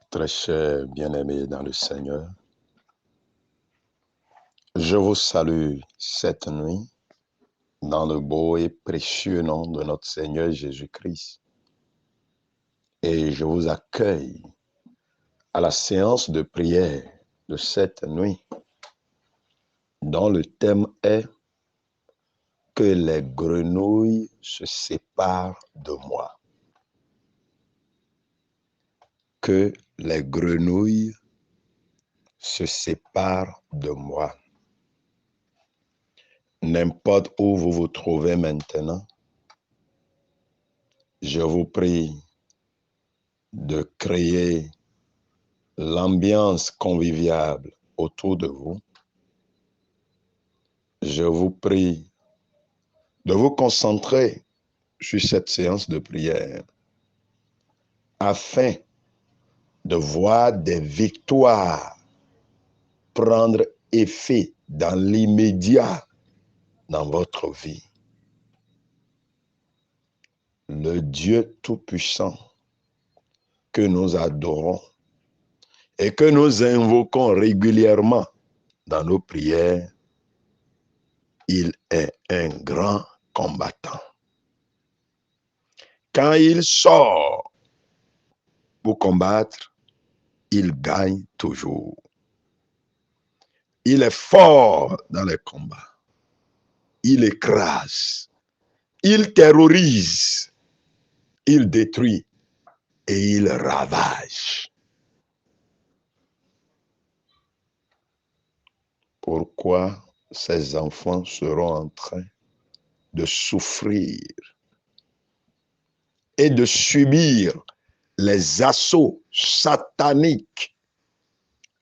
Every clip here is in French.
Très chers bien-aimés dans le Seigneur, je vous salue cette nuit dans le beau et précieux nom de notre Seigneur Jésus-Christ. Et je vous accueille à la séance de prière de cette nuit, dont le thème est « Que les grenouilles se séparent de moi ». Que les grenouilles se séparent de moi. N'importe où vous vous trouvez maintenant, je vous prie de créer l'ambiance conviviale autour de vous. Je vous prie de vous concentrer sur cette séance de prière afin de voir des victoires prendre effet dans l'immédiat dans votre vie. Le Dieu Tout-Puissant que nous adorons et que nous invoquons régulièrement dans nos prières, il est un grand combattant. Quand il sort pour combattre, il gagne toujours. Il est fort dans les combats. Il écrase. Il terrorise. Il détruit et il ravage. Pourquoi ces enfants seront en train de souffrir et de subir les assauts sataniques,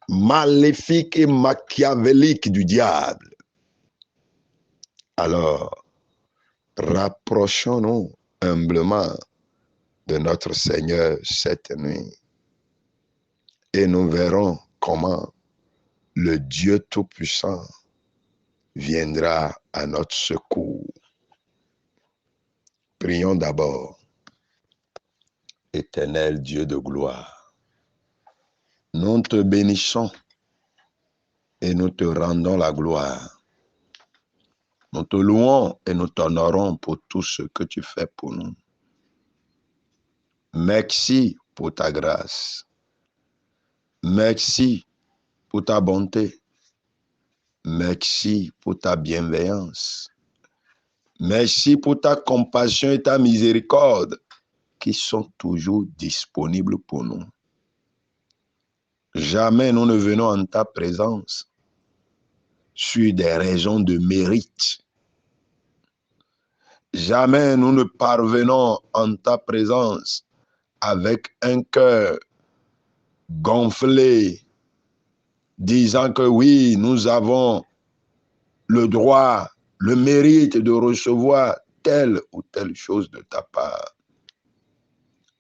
maléfiques et machiavéliques du diable? Alors, rapprochons-nous humblement de notre Seigneur cette nuit et nous verrons comment le Dieu Tout-Puissant viendra à notre secours. Prions d'abord. Éternel Dieu de gloire, nous te bénissons et nous te rendons la gloire. Nous te louons et nous t'honorons pour tout ce que tu fais pour nous. Merci pour ta grâce. Merci pour ta bonté. Merci pour ta bienveillance. Merci pour ta compassion et ta miséricorde qui sont toujours disponibles pour nous. Jamais nous ne venons en ta présence sur des raisons de mérite. Jamais nous ne parvenons en ta présence avec un cœur gonflé, disant que oui, nous avons le droit, le mérite de recevoir telle ou telle chose de ta part.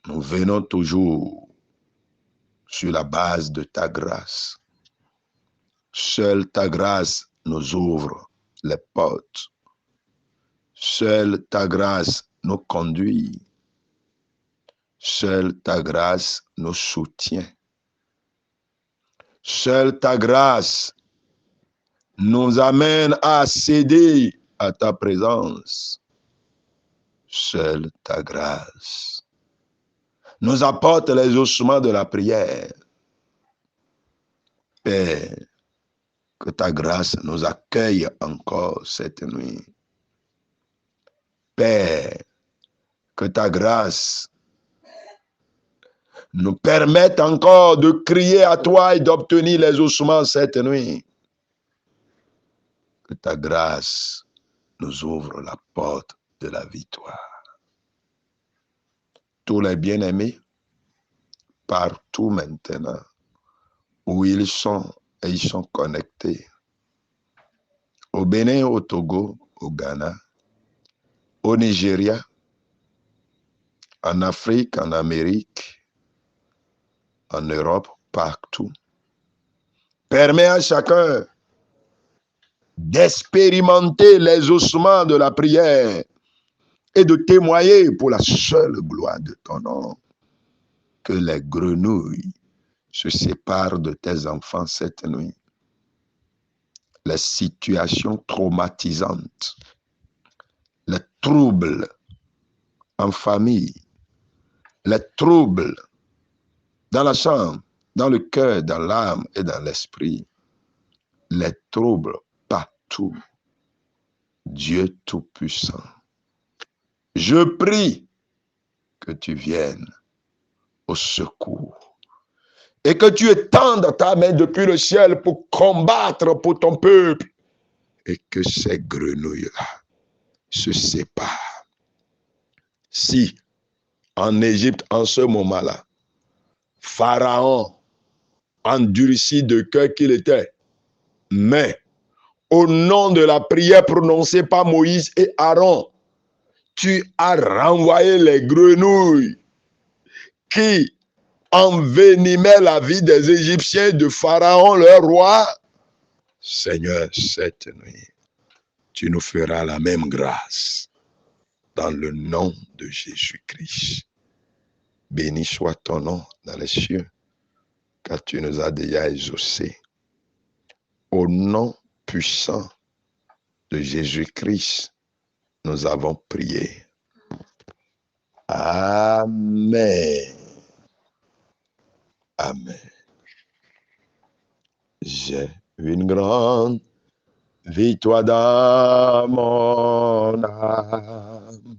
Nous venons toujours sur la base de ta grâce. Seule ta grâce nous ouvre les portes. Seule ta grâce nous conduit. Seule ta grâce nous soutient. Seule ta grâce nous amène à céder à ta présence. Seule ta grâce nous apporte les ossements de la prière. Père, que ta grâce nous accueille encore cette nuit. Père, que ta grâce nous permette encore de crier à toi et d'obtenir les ossements cette nuit. Que ta grâce nous ouvre la porte de la victoire. Tous les bien-aimés, partout maintenant, où ils sont et ils sont connectés, au Bénin, au Togo, au Ghana, au Nigeria, en Afrique, en Amérique, en Europe, partout. Permet à chacun d'expérimenter les ossements de la prière et de témoigner pour la seule gloire de ton nom que les grenouilles se séparent de tes enfants cette nuit. Les situations traumatisantes, les troubles en famille, les troubles dans la chambre, dans le cœur, dans l'âme et dans l'esprit, les troubles partout. Dieu Tout-Puissant, je prie que tu viennes au secours et que tu étendes ta main depuis le ciel pour combattre pour ton peuple et que ces grenouilles-là se séparent. Si, en Égypte, en ce moment-là, Pharaon, endurci de cœur qu'il était, mais au nom de la prière prononcée par Moïse et Aaron, tu as renvoyé les grenouilles qui envenimaient la vie des Égyptiens, de Pharaon, leur roi. Seigneur, cette nuit, tu nous feras la même grâce dans le nom de Jésus-Christ. Béni soit ton nom dans les cieux, car tu nous as déjà exaucés. Au nom puissant de Jésus-Christ, nous avons prié. Amen. Amen. J'ai une grande victoire dans mon âme,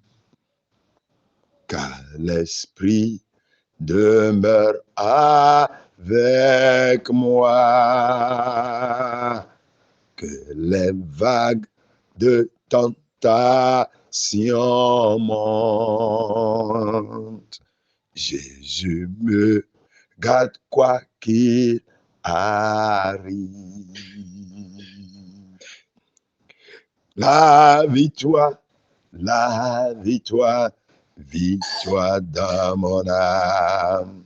car l'Esprit demeure avec moi, que les vagues de tentation montent. Jésus me garde quoi qu'il arrive. La victoire dans mon âme.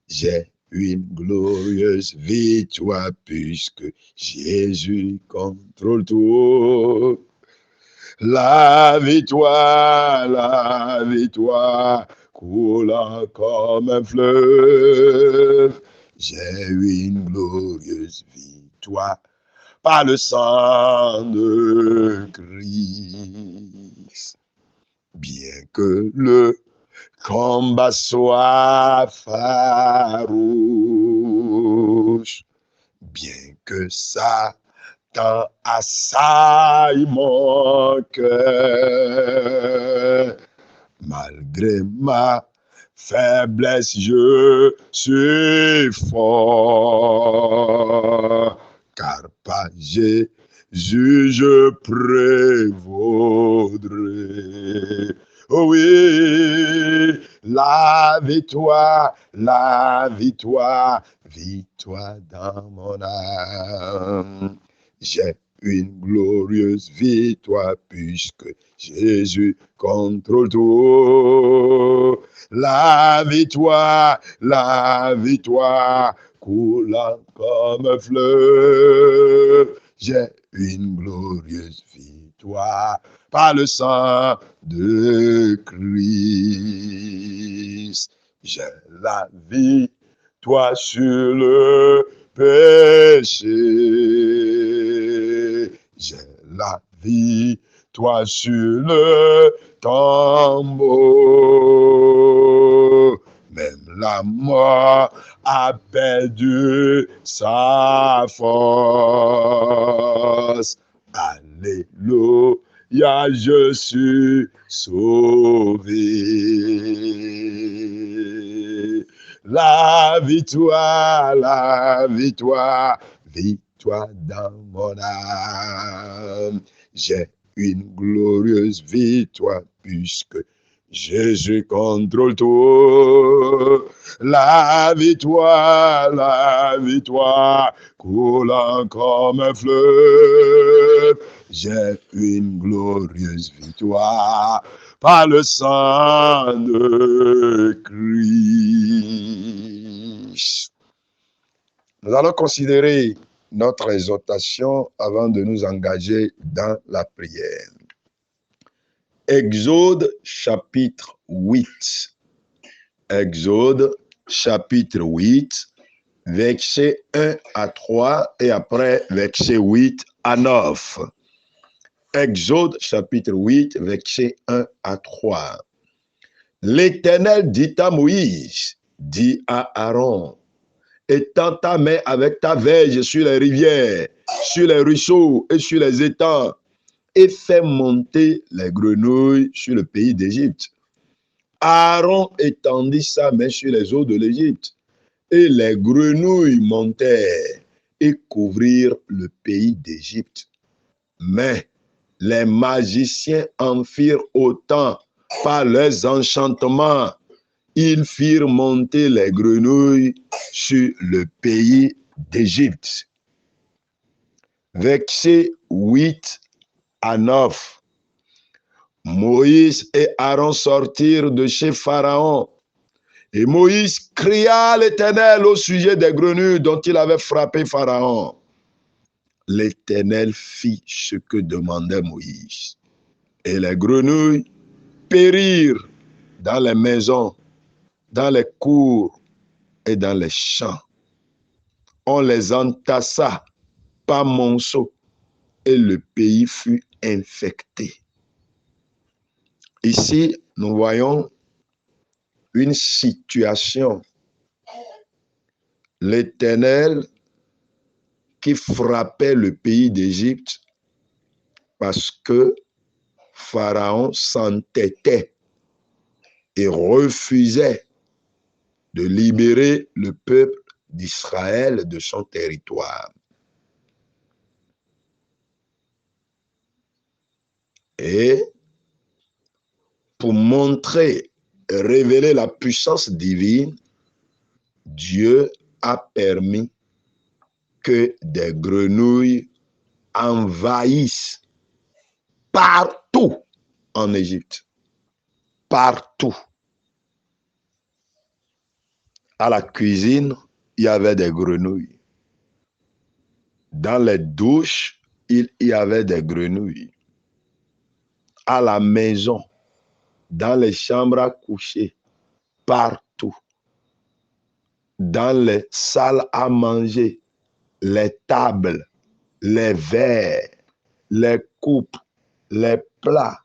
J'ai une glorieuse victoire puisque Jésus contrôle tout. La victoire coulant comme un fleuve. J'ai une glorieuse victoire par le sang de Christ. Bien que le combat soit farouche, bien que Satan assaille mon cœur, malgré ma faiblesse, je suis fort, car par Jésus je prévaudrai. Oh oui, la victoire dans mon âme. J'ai une glorieuse victoire puisque Jésus contrôle tout. La victoire coulant comme un fleuve. J'ai une glorieuse victoire par le sang de Christ. J'ai la victoire sur le péché. J'ai la victoire sur le tombeau. Même la mort a perdu sa force. Alléluia, je suis sauvé. La victoire dans mon âme. J'ai une glorieuse victoire puisque Jésus contrôle tout. La victoire coulant comme un fleuve. J'ai une glorieuse victoire par le sang de Christ. Nous allons considérer notre exhortation avant de nous engager dans la prière. Exode chapitre 8. Exode chapitre 8, verset 1 à 3 et après verset 8 à 9. Exode chapitre 8, verset 1 à 3. L'Éternel dit à Moïse, dit à Aaron, étends ta main avec ta verge sur les rivières, sur les ruisseaux et sur les étangs, et fais monter les grenouilles sur le pays d'Égypte. Aaron étendit sa main sur les eaux de l'Égypte, et les grenouilles montèrent et couvrirent le pays d'Égypte. Mais les magiciens en firent autant par leurs enchantements. Ils firent monter les grenouilles sur le pays d'Égypte. Versets 8 à 9. Moïse et Aaron sortirent de chez Pharaon. Et Moïse cria à l'Éternel au sujet des grenouilles dont il avait frappé Pharaon. L'Éternel fit ce que demandait Moïse. Et les grenouilles périrent dans les maisons, dans les cours et dans les champs. On les entassa par monceaux et le pays fut infecté. Ici, nous voyons une situation. L'Éternel qui frappait le pays d'Égypte parce que Pharaon s'entêtait et refusait de libérer le peuple d'Israël de son territoire. Et pour montrer et révéler la puissance divine, Dieu a permis que des grenouilles envahissent partout en Égypte. Partout. À la cuisine, il y avait des grenouilles. Dans les douches, il y avait des grenouilles. À la maison, dans les chambres à coucher, partout. Dans les salles à manger, les tables, les verres, les coupes, les plats,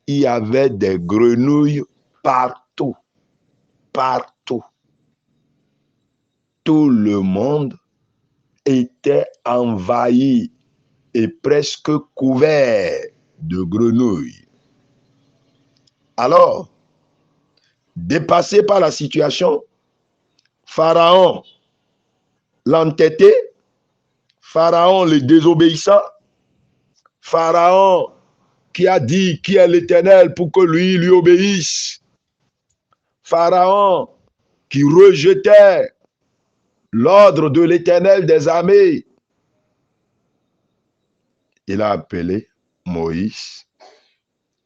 il y avait des grenouilles partout, partout. Tout le monde était envahi et presque couvert de grenouilles. Alors, dépassé par la situation, Pharaon l'entêté, Pharaon le désobéissant, Pharaon qui a dit qui est l'Éternel pour que lui obéisse, Pharaon qui rejetait l'ordre de l'Éternel des armées. Il a appelé Moïse,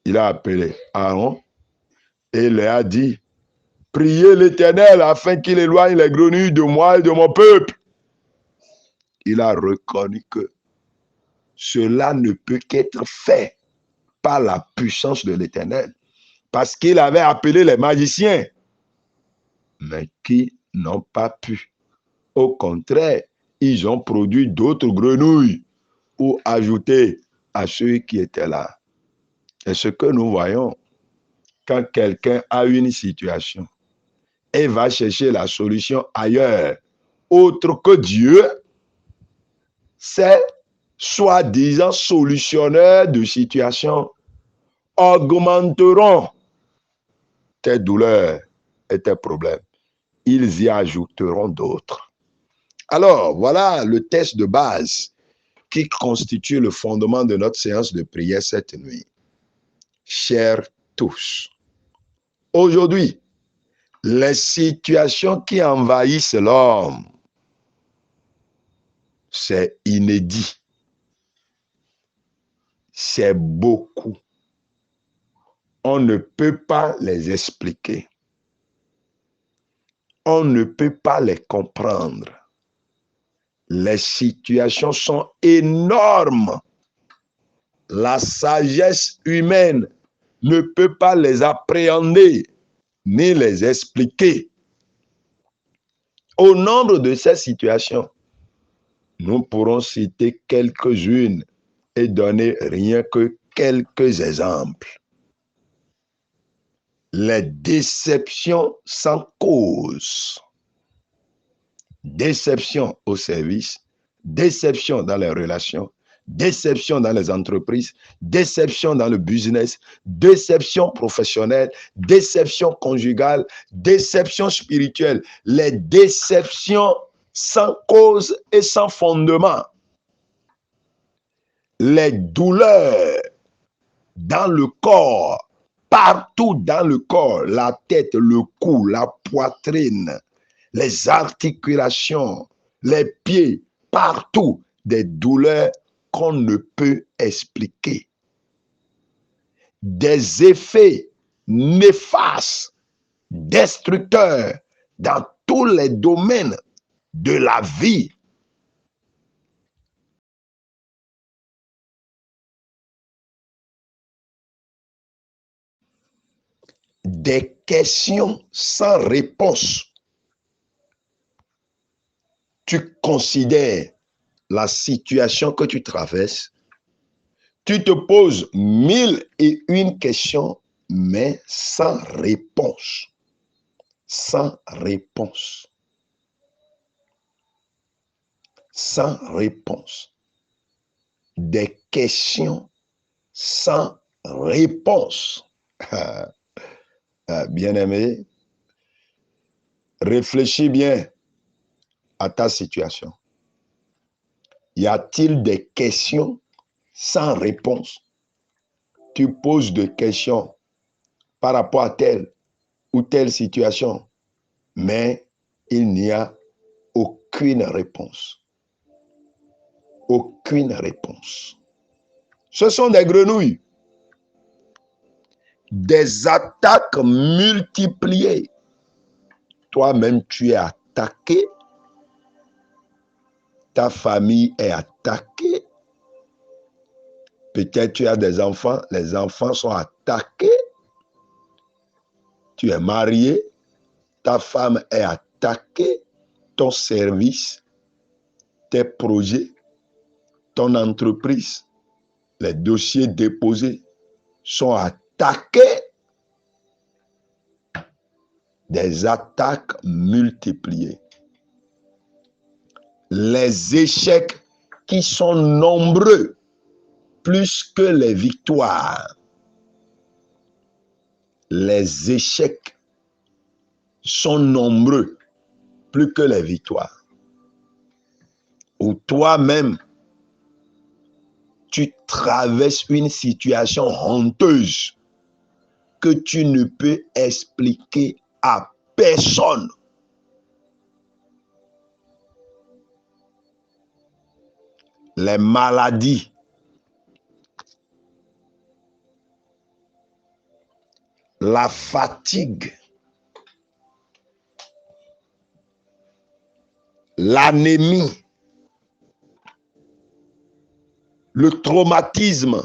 il a appelé Aaron et il leur a dit, priez l'Éternel afin qu'il éloigne les grenouilles de moi et de mon peuple. Il a reconnu que cela ne peut qu'être fait par la puissance de l'Éternel, parce qu'il avait appelé les magiciens, mais qui n'ont pas pu. Au contraire, ils ont produit d'autres grenouilles pour ajouter à ceux qui étaient là. Et ce que nous voyons, quand quelqu'un a une situation et va chercher la solution ailleurs, autre que Dieu, c'est soi-disant solutionneurs de situation augmenteront tes douleurs et tes problèmes. Ils y ajouteront d'autres. Alors, voilà le texte de base qui constitue le fondement de notre séance de prière cette nuit. Chers tous, aujourd'hui, les situations qui envahissent l'homme, c'est inédit. C'est beaucoup. On ne peut pas les expliquer. On ne peut pas les comprendre. Les situations sont énormes. La sagesse humaine ne peut pas les appréhender ni les expliquer. Au nombre de ces situations, nous pourrons citer quelques-unes et donner rien que quelques exemples. Les déceptions sans cause. Déception au service, déception dans les relations, déception dans les entreprises, déception dans le business, déception professionnelle, déception conjugale, déception spirituelle. Les déceptions sans cause et sans fondement. Les douleurs dans le corps, partout dans le corps, la tête, le cou, la poitrine, les articulations, les pieds, partout, des douleurs qu'on ne peut expliquer. Des effets néfastes, destructeurs dans tous les domaines de la vie. Des questions sans réponse. Tu considères la situation que tu traverses, tu te poses 1001 questions, mais sans réponse. Sans réponse. Sans réponse. Des questions sans réponse. Bien-aimé, réfléchis bien à ta situation. Y a-t-il des questions sans réponse? Tu poses des questions par rapport à telle ou telle situation, mais il n'y a aucune réponse. Aucune réponse. Ce sont des grenouilles. Des attaques multipliées. Toi-même, tu es attaqué. Ta famille est attaquée. Peut-être tu as des enfants. Les enfants sont attaqués. Tu es marié. Ta femme est attaquée. Ton service, tes projets, ton entreprise, les dossiers déposés sont attaqués. Des attaques multipliées. Les échecs qui sont nombreux, plus que les victoires. Les échecs sont nombreux, plus que les victoires. Ou toi-même, tu traverses une situation honteuse que tu ne peux expliquer à personne. Les maladies, la fatigue, l'anémie, le traumatisme,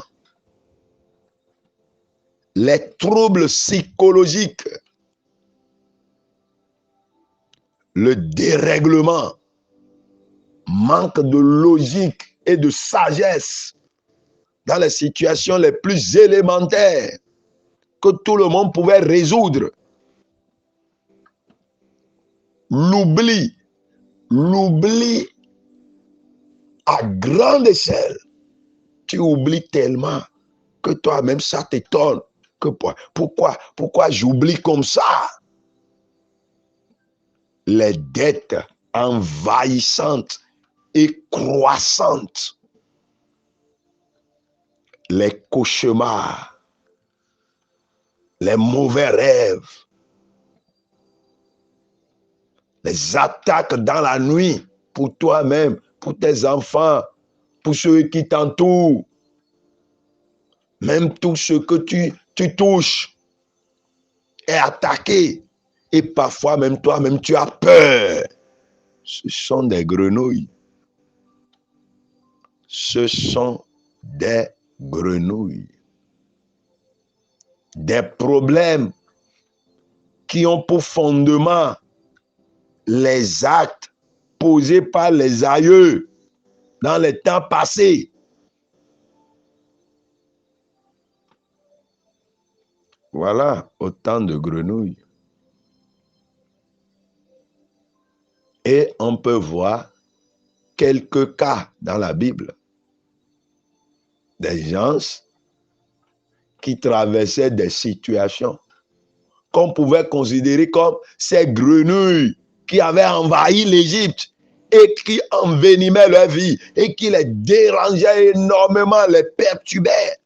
les troubles psychologiques, le dérèglement, manque de logique et de sagesse dans les situations les plus élémentaires que tout le monde pouvait résoudre. L'oubli à grande échelle. Tu oublies tellement que toi-même ça t'étonne. Que pourquoi j'oublie comme ça? Les dettes envahissantes et croissantes. Les cauchemars. Les mauvais rêves. Les attaques dans la nuit pour toi-même, pour tes enfants, pour ceux qui t'entourent. Même tout ce que tu touches est attaqué. Et parfois même toi-même tu as peur. Ce sont des grenouilles. Ce sont des grenouilles. Des problèmes qui ont pour fondement les actes posés par les aïeux dans les temps passés. Voilà autant de grenouilles. Et on peut voir quelques cas dans la Bible. Des gens qui traversaient des situations qu'on pouvait considérer comme ces grenouilles qui avaient envahi l'Égypte et qui envenimaient leur vie et qui les dérangeaient énormément, les perturbaient.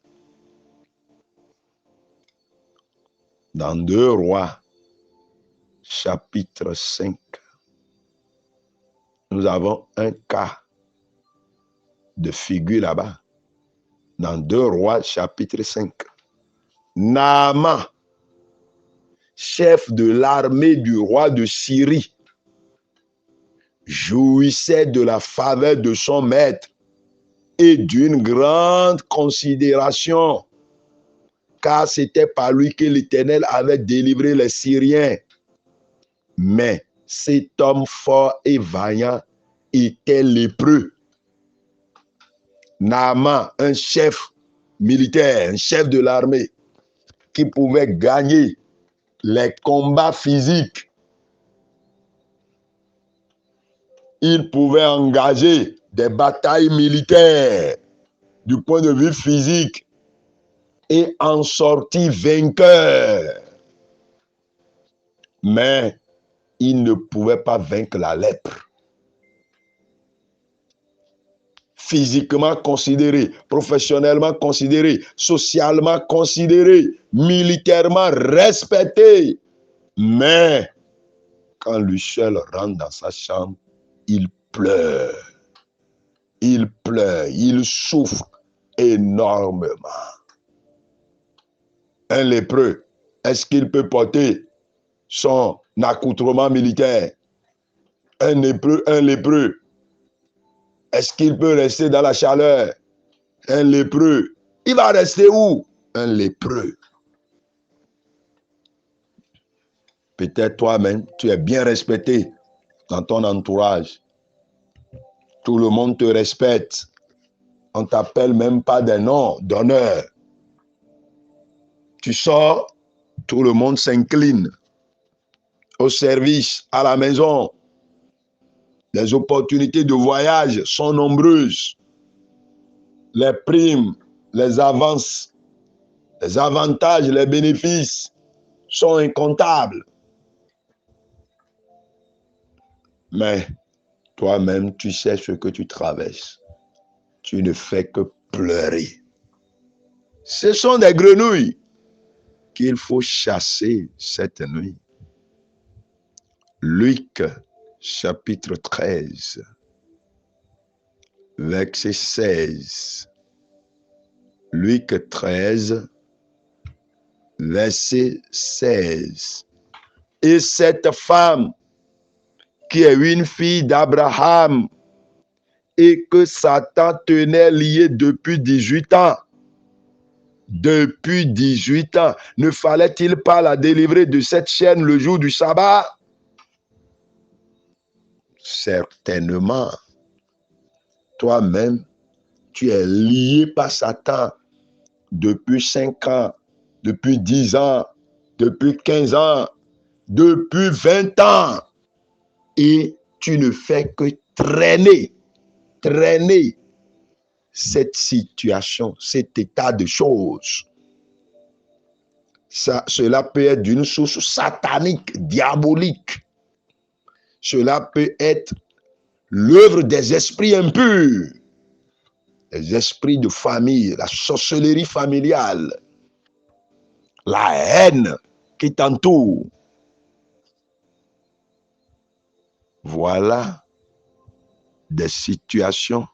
Dans 2 Rois, chapitre 5, nous avons un cas de figure là-bas. Dans 2 Rois, chapitre 5. Naaman, chef de l'armée du roi de Syrie, jouissait de la faveur de son maître et d'une grande considération, car c'était par lui que l'Éternel avait délivré les Syriens. Mais cet homme fort et vaillant était lépreux. Naaman, un chef militaire, un chef de l'armée, qui pouvait gagner les combats physiques. Il pouvait engager des batailles militaires du point de vue physique et en sortir vainqueur. Mais il ne pouvait pas vaincre la lèpre. Physiquement considéré, professionnellement considéré, socialement considéré, militairement respecté. Mais quand Luciel rentre dans sa chambre, il pleure. Il pleure, il souffre énormément. Un lépreux, est-ce qu'il peut porter son accoutrement militaire? Un lépreux, est-ce qu'il peut rester dans la chaleur? Un lépreux, il va rester où? Un lépreux. Peut-être toi-même, tu es bien respecté dans ton entourage. Tout le monde te respecte. On ne t'appelle même pas des noms d'honneur. Tu sors, tout le monde s'incline. Au service, à la maison, les opportunités de voyage sont nombreuses. Les primes, les avances, les avantages, les bénéfices sont incomptables. Mais toi-même, tu sais ce que tu traverses. Tu ne fais que pleurer. Ce sont des grenouilles qu'il faut chasser cette nuit. Luc, chapitre 13, verset 16. Luc 13, verset 16. Et cette femme, qui est une fille d'Abraham, et que Satan tenait liée depuis 18 ans. Depuis 18 ans, ne fallait-il pas la délivrer de cette chaîne le jour du sabbat? Certainement. Toi-même, tu es lié par Satan depuis 5 ans, depuis 10 ans, depuis 15 ans, depuis 20 ans. Et tu ne fais que traîner cette situation, cet état de choses. Cela peut être d'une source satanique, diabolique. Cela peut être l'œuvre des esprits impurs, les esprits de famille, la sorcellerie familiale, la haine qui t'entoure. Voilà des situations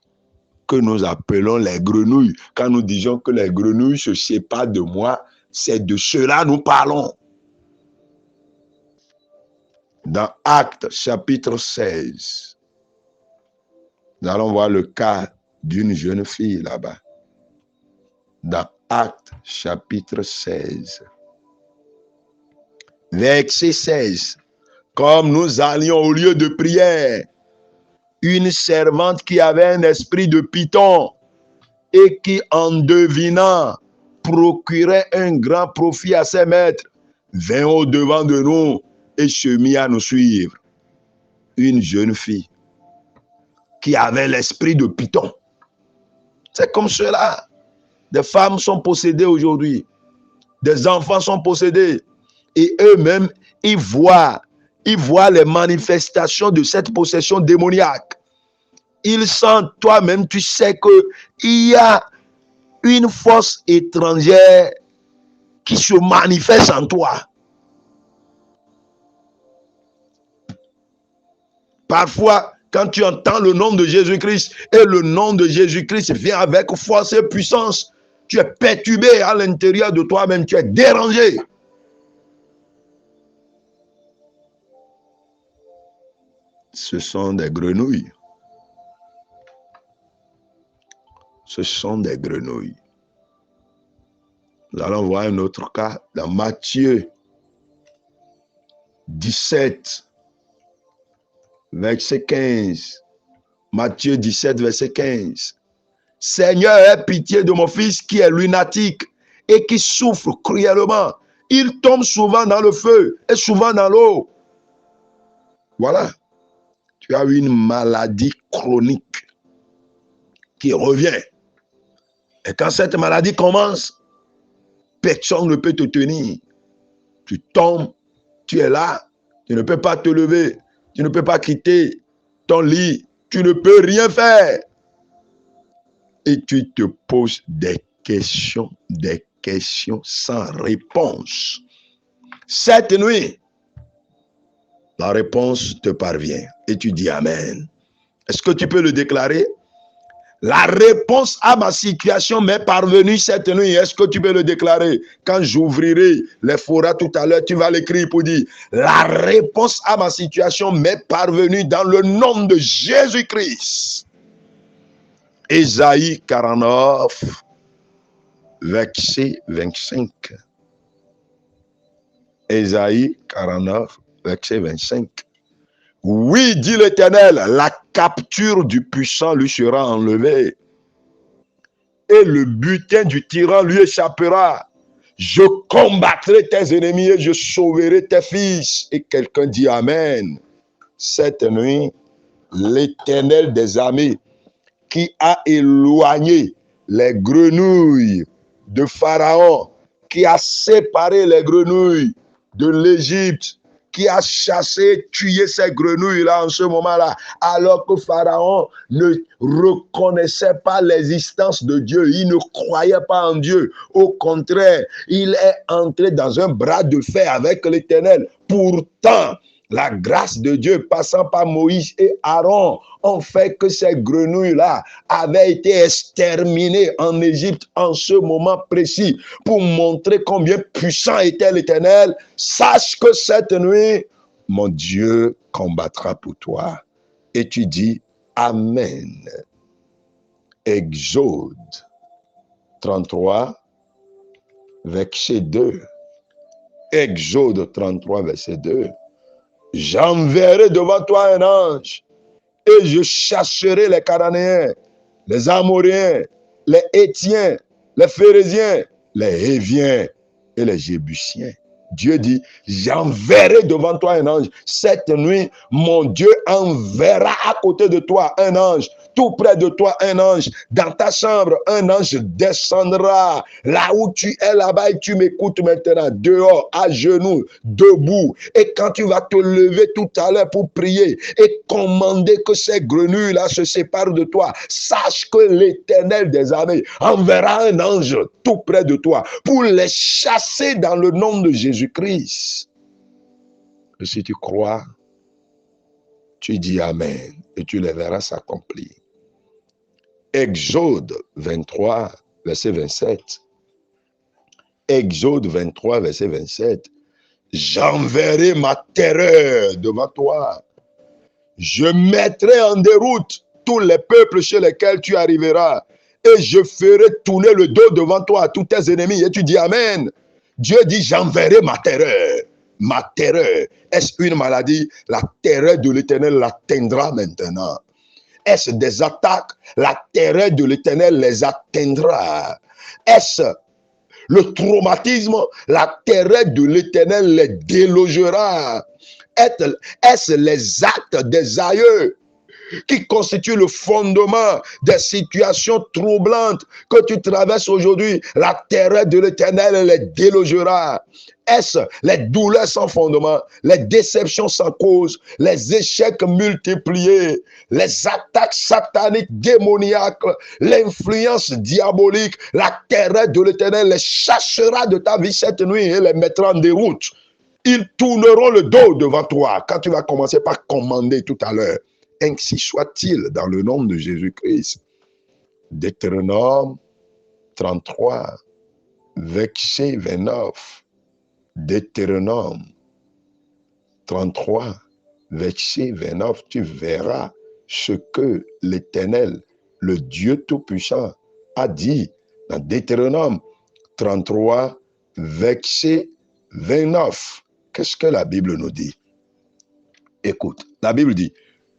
que nous appelons les grenouilles. Quand nous disons que les grenouilles se séparent de moi, c'est de cela nous parlons. Dans Actes chapitre 16, nous allons voir le cas d'une jeune fille là-bas. Dans Actes chapitre 16, verset 16. Comme nous allions au lieu de prière, une servante qui avait un esprit de python et qui, en devinant, procurait un grand profit à ses maîtres, vint au-devant de nous et se mit à nous suivre. Une jeune fille qui avait l'esprit de python. C'est comme cela. Des femmes sont possédées aujourd'hui. Des enfants sont possédés. Et eux-mêmes, ils voient les manifestations de cette possession démoniaque. Ils sentent, toi-même, tu sais qu'il y a une force étrangère qui se manifeste en toi. Parfois, quand tu entends le nom de Jésus-Christ et le nom de Jésus-Christ vient avec force et puissance, tu es perturbé à l'intérieur de toi-même, tu es dérangé. Ce sont des grenouilles. Ce sont des grenouilles. Nous allons voir un autre cas dans Matthieu 17, verset 15. Matthieu 17, verset 15. Seigneur, aie pitié de mon fils qui est lunatique et qui souffre cruellement. Il tombe souvent dans le feu et souvent dans l'eau. Voilà. Tu as une maladie chronique qui revient. Et quand cette maladie commence, personne ne peut te tenir. Tu tombes, tu es là, tu ne peux pas te lever, tu ne peux pas quitter ton lit, tu ne peux rien faire. Et tu te poses des questions sans réponse. Cette nuit, la réponse te parvient et tu dis Amen. Est-ce que tu peux le déclarer? La réponse à ma situation m'est parvenue cette nuit. Est-ce que tu peux le déclarer? Quand j'ouvrirai les forats tout à l'heure, tu vas l'écrire pour dire la réponse à ma situation m'est parvenue dans le nom de Jésus-Christ. Ésaïe 49, verset 25. Ésaïe 49, verset 25. Oui, dit l'Éternel, la capture du puissant lui sera enlevée et le butin du tyran lui échappera. Je combattrai tes ennemis et je sauverai tes fils. Et quelqu'un dit Amen. Cette nuit, l'Éternel des armées qui a éloigné les grenouilles de Pharaon, qui a séparé les grenouilles de l'Égypte, qui a chassé, tué ces grenouilles-là en ce moment-là, alors que Pharaon ne reconnaissait pas l'existence de Dieu, il ne croyait pas en Dieu. Au contraire, il est entré dans un bras de fer avec l'Éternel. Pourtant, la grâce de Dieu passant par Moïse et Aaron ont fait que ces grenouilles-là avaient été exterminées en Égypte en ce moment précis pour montrer combien puissant était l'Éternel. Sache que cette nuit, mon Dieu combattra pour toi. Et tu dis Amen. Exode 33, verset 2. Exode 33, verset 2. J'enverrai devant toi un ange et je chasserai les Cananéens, les Amoréens, les Hétiens, les Phérésiens, les Héviens et les Jébusiens. Dieu dit, j'enverrai devant toi un ange. Cette nuit, mon Dieu enverra à côté de toi un ange. Tout près de toi, un ange. Dans ta chambre, un ange descendra. Là où tu es là-bas et tu m'écoutes maintenant, dehors, à genoux, debout. Et quand tu vas te lever tout à l'heure pour prier et commander que ces grenouilles-là se séparent de toi, sache que l'Éternel des armées enverra un ange tout près de toi pour les chasser dans le nom de Jésus-Christ. Et si tu crois, tu dis Amen et tu les verras s'accomplir. Exode 23, verset 27. Exode 23, verset 27. J'enverrai ma terreur devant toi. Je mettrai en déroute tous les peuples chez lesquels tu arriveras. Et je ferai tourner le dos devant toi à tous tes ennemis. Et tu dis Amen. Dieu dit, j'enverrai ma terreur. ma terreur. Est-ce une maladie? La terreur de l'Éternel l'atteindra maintenant. Est-ce des attaques? La terreur de l'Éternel les atteindra. Est-ce le traumatisme? La terreur de l'Éternel les délogera. Est-ce les actes des aïeux qui constituent le fondement des situations troublantes que tu traverses aujourd'hui? La terreur de l'Éternel les délogera. Est-ce les douleurs sans fondement, les déceptions sans cause, les échecs multipliés, les attaques sataniques, démoniaques, l'influence diabolique? La terreur de l'Éternel les chassera de ta vie cette nuit et les mettra en déroute. Ils tourneront le dos devant toi quand tu vas commencer par commander tout à l'heure. Ainsi soit-il dans le nom de Jésus-Christ. Deutéronome 33, verset 29. Deutéronome 33, verset 29, tu verras ce que l'Éternel, le Dieu Tout-Puissant, a dit dans Deutéronome 33, verset 29. Qu'est-ce que la Bible nous dit? Écoute, la Bible dit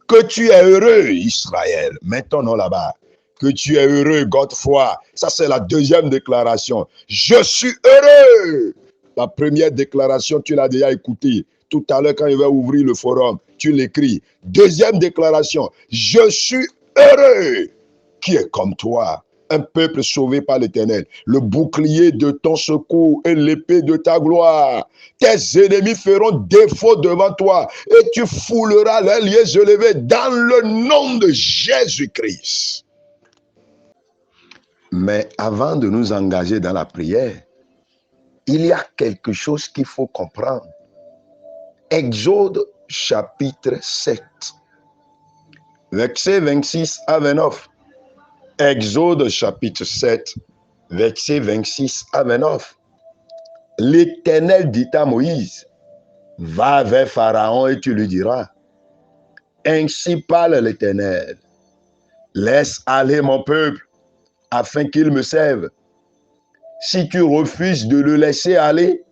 que tu es heureux, Israël. Maintenant là-bas, que tu es heureux, Godefroy. Ça, c'est la deuxième déclaration. Je suis heureux. La première déclaration, tu l'as déjà écoutée. Tout à l'heure, quand il va ouvrir le forum, tu l'écris. Deuxième déclaration. Je suis heureux. Qui est comme toi? Un peuple sauvé par l'Éternel, le bouclier de ton secours et l'épée de ta gloire. Tes ennemis feront défaut devant toi et tu fouleras leurs lieux élevés dans le nom de Jésus-Christ. Mais avant de nous engager dans la prière, il y a quelque chose qu'il faut comprendre. Exode chapitre 7, versets 26 à 29. Exode chapitre 7, versets 26 à 29. L'Éternel dit à Moïse, va vers Pharaon et tu lui diras, ainsi parle l'Éternel, laisse aller mon peuple afin qu'il me serve. Si tu refuses de le laisser aller,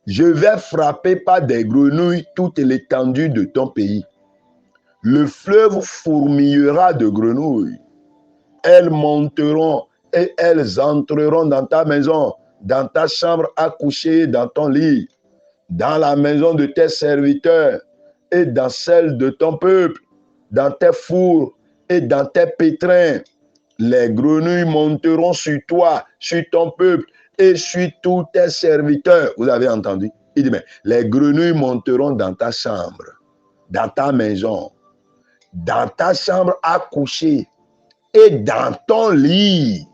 je vais frapper par des grenouilles toute l'étendue de ton pays. Le fleuve fourmillera de grenouilles. Elles monteront et elles entreront dans ta maison, dans ta chambre à coucher, dans ton lit, dans la maison de tes serviteurs et dans celle de ton peuple, dans tes fours et dans tes pétrins. Les grenouilles monteront sur toi, sur ton peuple et sur tous tes serviteurs. Vous avez entendu? Il dit, mais les grenouilles monteront dans ta chambre, dans ta maison, dans ta chambre à coucher, et dans ton lit,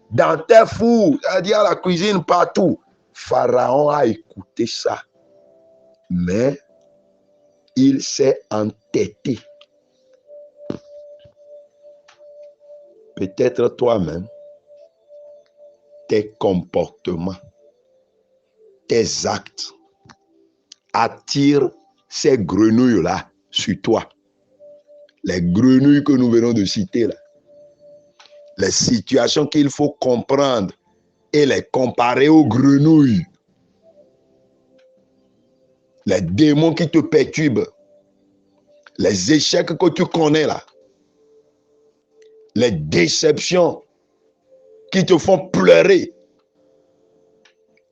dans tes fours, c'est-à-dire à la cuisine, partout. Pharaon a écouté ça, mais il s'est entêté. Peut-être toi-même, tes comportements, tes actes attirent ces grenouilles-là sur toi. Les grenouilles que nous venons de citer là. Les situations qu'il faut comprendre et les comparer aux grenouilles. Les démons qui te perturbent. Les échecs que tu connais là. Les déceptions qui te font pleurer.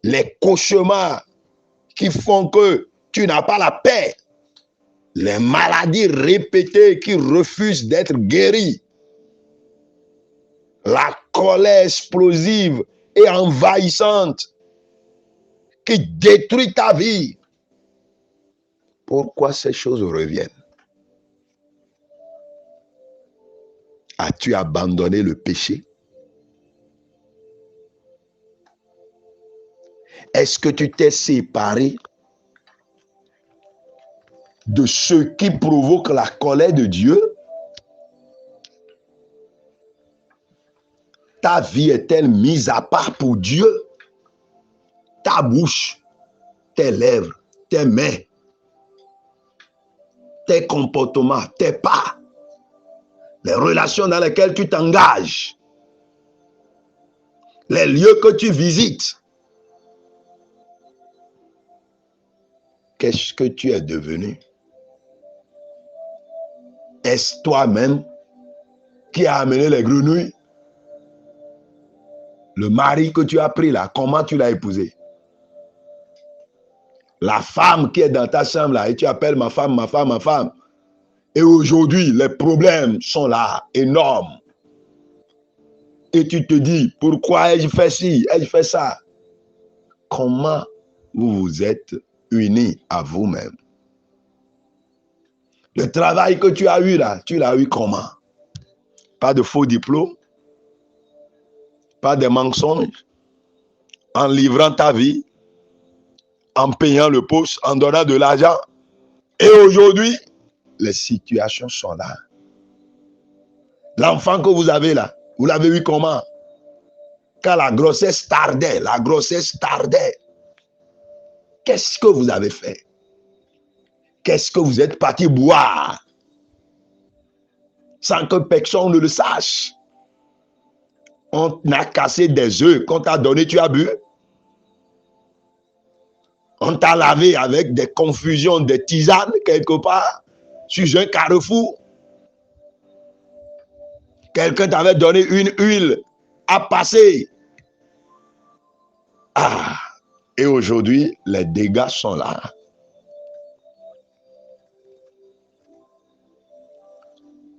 Les cauchemars qui font que tu n'as pas la paix. Les maladies répétées qui refusent d'être guéries. La colère explosive et envahissante qui détruit ta vie. Pourquoi ces choses reviennent? As-tu abandonné le péché? Est-ce que tu t'es séparé de ce qui provoque la colère de Dieu? Ta vie est-elle mise à part pour Dieu? Ta bouche, tes lèvres, tes mains, tes comportements, tes pas, les relations dans lesquelles tu t'engages, les lieux que tu visites. qu'est-ce que tu es devenu? Est-ce toi-même qui a amené les grenouilles? Le mari que tu as pris là, comment tu l'as épousé? La femme qui est dans ta chambre là, et tu appelles ma femme, ma femme, ma femme. Et aujourd'hui, les problèmes sont là, énormes. Et tu te dis, pourquoi ai-je fait ci, ai-je fait ça? Comment vous vous êtes unis à vous-même? Le travail que tu as eu là, tu l'as eu comment? Pas de faux diplômes, pas de mensonges, en livrant ta vie, en payant le poste, en donnant de l'argent. Et aujourd'hui, les situations sont là. L'enfant que vous avez là, vous l'avez eu comment? Quand la grossesse tardait, qu'est-ce que vous avez fait? Qu'est-ce que vous êtes parti boire? Sans que personne ne le sache. On a cassé des œufs qu'on t'a donné, tu as bu. On t'a lavé avec des confusions, des tisanes quelque part, sur un carrefour. Quelqu'un t'avait donné une huile à passer. Ah, et aujourd'hui, les dégâts sont là.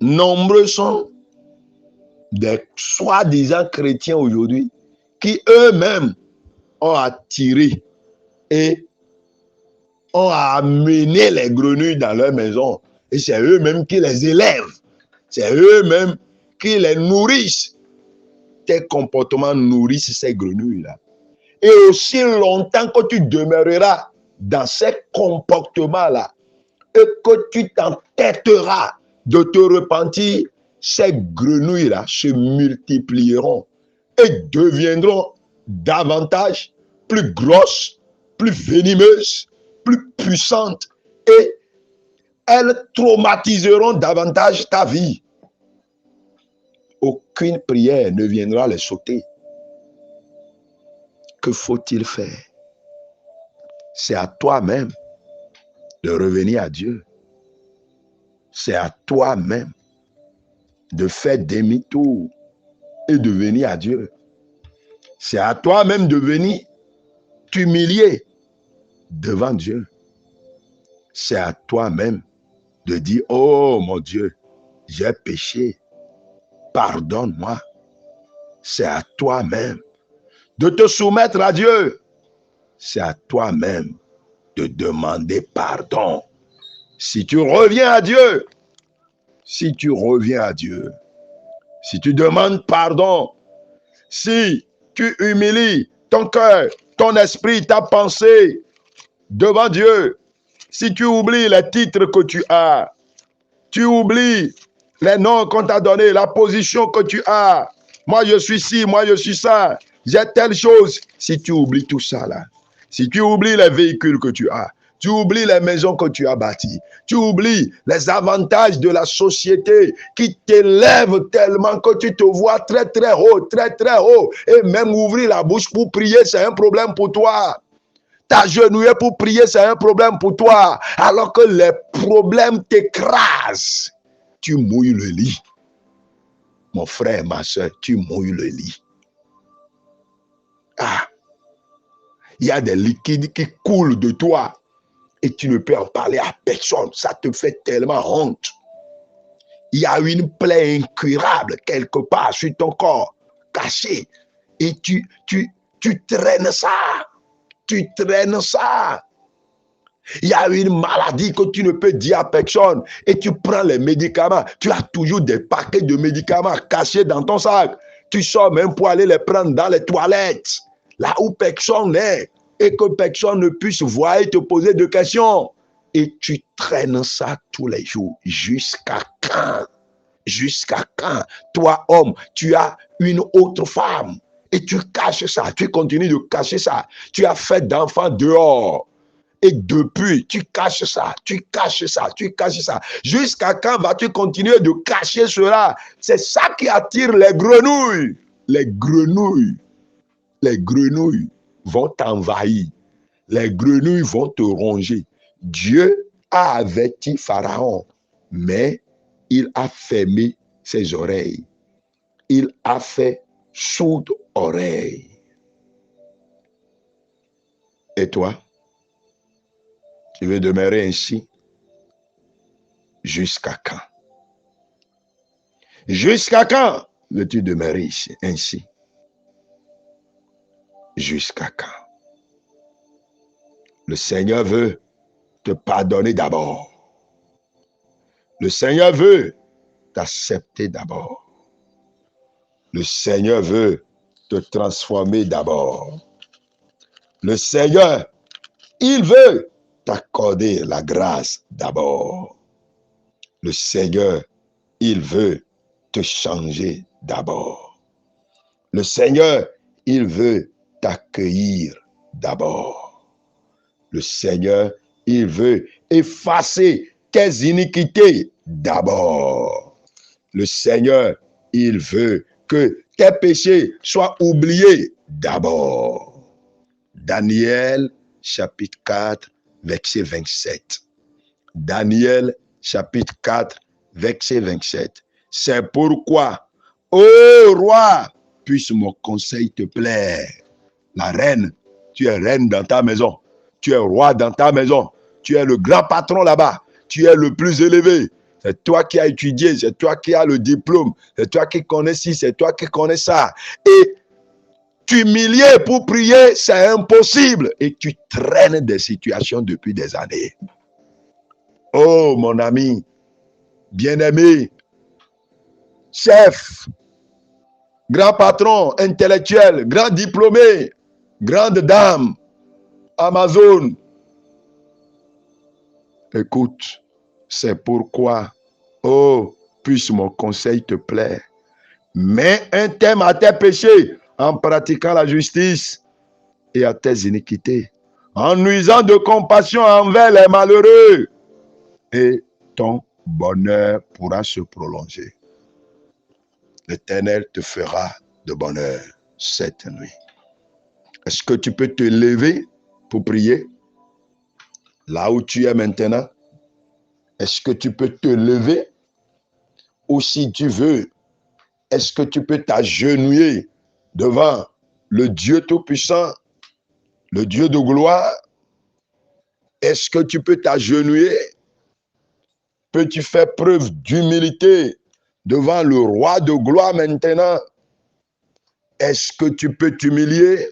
Nombreux sont des soi-disant chrétiens aujourd'hui qui eux-mêmes ont attiré et ont amené les grenouilles dans leur maison. Et c'est eux-mêmes qui les élèvent. C'est eux-mêmes qui les nourrissent. Tes comportements nourrissent ces grenouilles-là. Et aussi longtemps que tu demeureras dans ces comportements-là et que tu t'entêteras de te repentir, ces grenouilles-là se multiplieront et deviendront davantage plus grosses, plus venimeuses, plus puissantes et elles traumatiseront davantage ta vie. Aucune prière ne viendra les sauter. Que faut-il faire? C'est à toi-même de revenir à Dieu. C'est à toi-même de faire demi-tour et de venir à Dieu. C'est à toi-même de venir t'humilier devant Dieu. C'est à toi-même de dire, oh mon Dieu, j'ai péché, pardonne-moi. C'est à toi-même de te soumettre à Dieu. C'est à toi-même de demander pardon. Si tu reviens à Dieu, si tu demandes pardon, si tu humilies ton cœur, ton esprit, ta pensée devant Dieu, si tu oublies les titres que tu oublies les noms qu'on t'a donnés, la position que tu as, moi je suis ci, moi je suis ça, j'ai telle chose, si tu oublies tout ça là, si tu oublies les véhicules que tu as, tu oublies les maisons que tu as bâties, tu oublies les avantages de la société qui t'élèvent tellement que tu te vois très très haut, et même ouvrir la bouche pour prier, c'est un problème pour toi. T'agenouiller pour prier, c'est un problème pour toi, alors que les problèmes t'écrasent. Tu mouilles le lit. Mon frère, ma soeur, tu mouilles le lit. Ah, il y a des liquides qui coulent de toi et tu ne peux en parler à personne. Ça te fait tellement honte. Il y a une plaie incurable quelque part sur ton corps, cachée, et tu traînes ça. Tu traînes ça. Il y a une maladie que tu ne peux dire à personne et tu prends les médicaments. Tu as toujours des paquets de médicaments cachés dans ton sac. Tu sors même pour aller les prendre dans les toilettes, là où personne n'est et que personne ne puisse voir et te poser de questions. Et tu traînes ça tous les jours. Jusqu'à quand? Jusqu'à quand? Toi, homme, tu as une autre femme. Et tu caches ça, tu continues de cacher ça. Tu as fait d'enfants dehors. Et depuis, tu caches ça. Jusqu'à quand vas-tu continuer de cacher cela? C'est ça qui attire les grenouilles. Les grenouilles vont t'envahir. Les grenouilles vont te ronger. Dieu a averti Pharaon, mais il a fermé ses oreilles. Il a fait sourde oreille. Et toi, tu veux demeurer ainsi jusqu'à quand? Jusqu'à quand veux-tu demeurer ici, ainsi? Jusqu'à quand? Le Seigneur veut te pardonner d'abord. Le Seigneur veut t'accepter d'abord. Le Seigneur veut te transformer d'abord. Le Seigneur, il veut t'accorder la grâce d'abord. Le Seigneur, il veut te changer d'abord. Le Seigneur, il veut t'accueillir d'abord. Le Seigneur, il veut effacer tes iniquités d'abord. Le Seigneur, il veut que tes péchés soient oubliés d'abord. Daniel, chapitre 4, verset 27. Daniel, chapitre 4, verset 27. C'est pourquoi, ô roi, puisse mon conseil te plaire. La reine, tu es reine dans ta maison. Tu es roi dans ta maison. Tu es le grand patron là-bas. Tu es le plus élevé. C'est toi qui as étudié. C'est toi qui as le diplôme. C'est toi qui connais ci. C'est toi qui connais ça. Et t'humilier pour prier, c'est impossible. Et tu traînes des situations depuis des années. Oh, mon ami, bien-aimé, chef, grand patron, intellectuel, grand diplômé, grande dame, Amazon. Écoute, c'est pourquoi, oh, puisse mon conseil te plaire. Mets un terme à tes péchés en pratiquant la justice et à tes iniquités, en nuisant de compassion envers les malheureux, et ton bonheur pourra se prolonger. L'Éternel te fera de bonheur cette nuit. Est-ce que tu peux te lever pour prier? Là où tu es maintenant, est-ce que tu peux te lever? Ou si tu veux, est-ce que tu peux t'agenouiller devant le Dieu Tout-Puissant, le Dieu de gloire? Est-ce que tu peux t'agenouiller? Peux-tu faire preuve d'humilité devant le roi de gloire maintenant? Est-ce que tu peux t'humilier?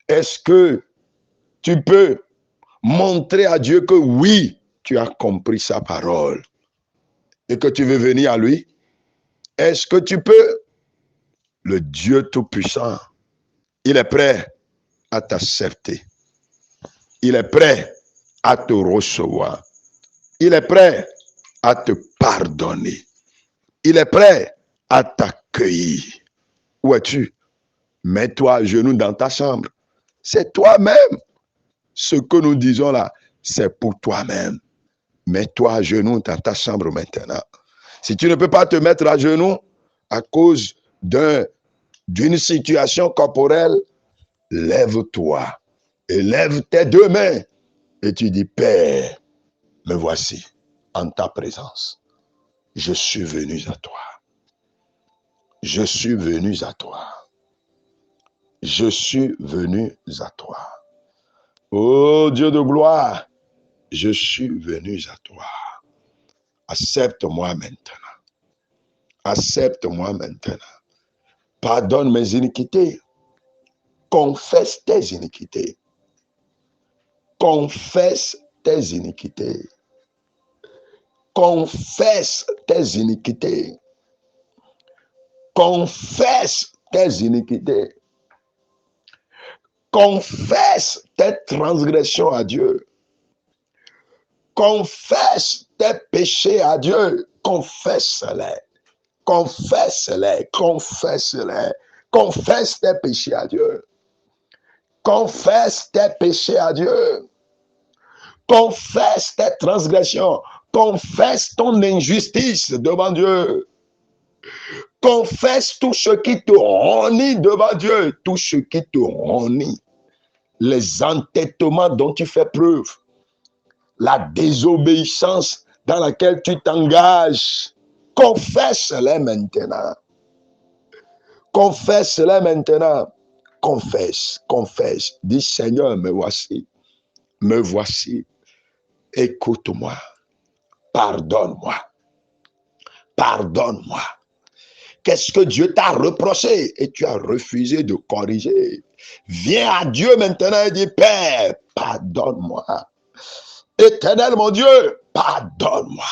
Est-ce que tu peux montrer à Dieu que oui, tu as compris sa parole et que tu veux venir à lui? Est-ce que tu peux? Le Dieu Tout-Puissant, il est prêt à t'accepter. Il est prêt à te recevoir. Il est prêt à te pardonner. Il est prêt à t'accueillir. Où es-tu? Mets-toi à genoux dans ta chambre. C'est toi-même. Ce que nous disons là, c'est pour toi-même. Mets-toi à genoux dans ta chambre maintenant. Si tu ne peux pas te mettre à genoux à cause d'une situation corporelle, lève-toi et lève tes deux mains et tu dis, Père, me voici en ta présence. Je suis venu à toi. Je suis venu à toi. Je suis venu à toi. Oh Dieu de gloire, je suis venu à toi. Accepte-moi maintenant. Accepte-moi maintenant. Pardonne mes iniquités. Confesse tes iniquités. Confesse tes iniquités. Confesse tes iniquités. Confesse tes iniquités. Confesse tes transgressions à Dieu. Confesse tes péchés à Dieu. Confesse-les. Confesse-les. Confesse-les. Confesse tes péchés à Dieu. Confesse tes péchés à Dieu. Confesse tes transgressions. Confesse ton injustice devant Dieu. Confesse tout ce qui te renie devant Dieu. Tout ce qui te renie. Les entêtements dont tu fais preuve. la désobéissance dans laquelle tu t'engages. Confesse-les maintenant. Confesse-les maintenant. Confesse, confesse. Dis Seigneur, me voici. Me voici. Écoute-moi. Pardonne-moi. Pardonne-moi. Qu'est-ce que Dieu t'a reproché et tu as refusé de corriger? Viens à Dieu maintenant et dis, Père, pardonne-moi. Éternel mon Dieu, pardonne-moi.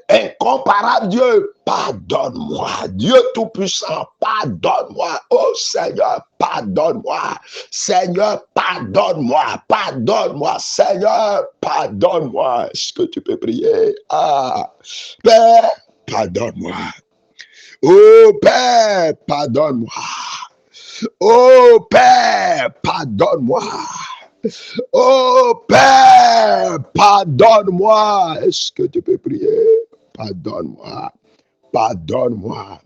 Incomparable Dieu, pardonne-moi. Dieu Tout-Puissant, pardonne-moi. Oh Seigneur, pardonne-moi. Seigneur, pardonne-moi. Pardonne-moi. Seigneur, pardonne-moi. Est-ce que tu peux prier? Ah, Père, pardonne-moi. Oh Père, pardonne-moi. Oh Père, pardonne-moi. Oh Père, pardonne-moi. Est-ce que tu peux prier? Pardonne-moi. Pardonne-moi.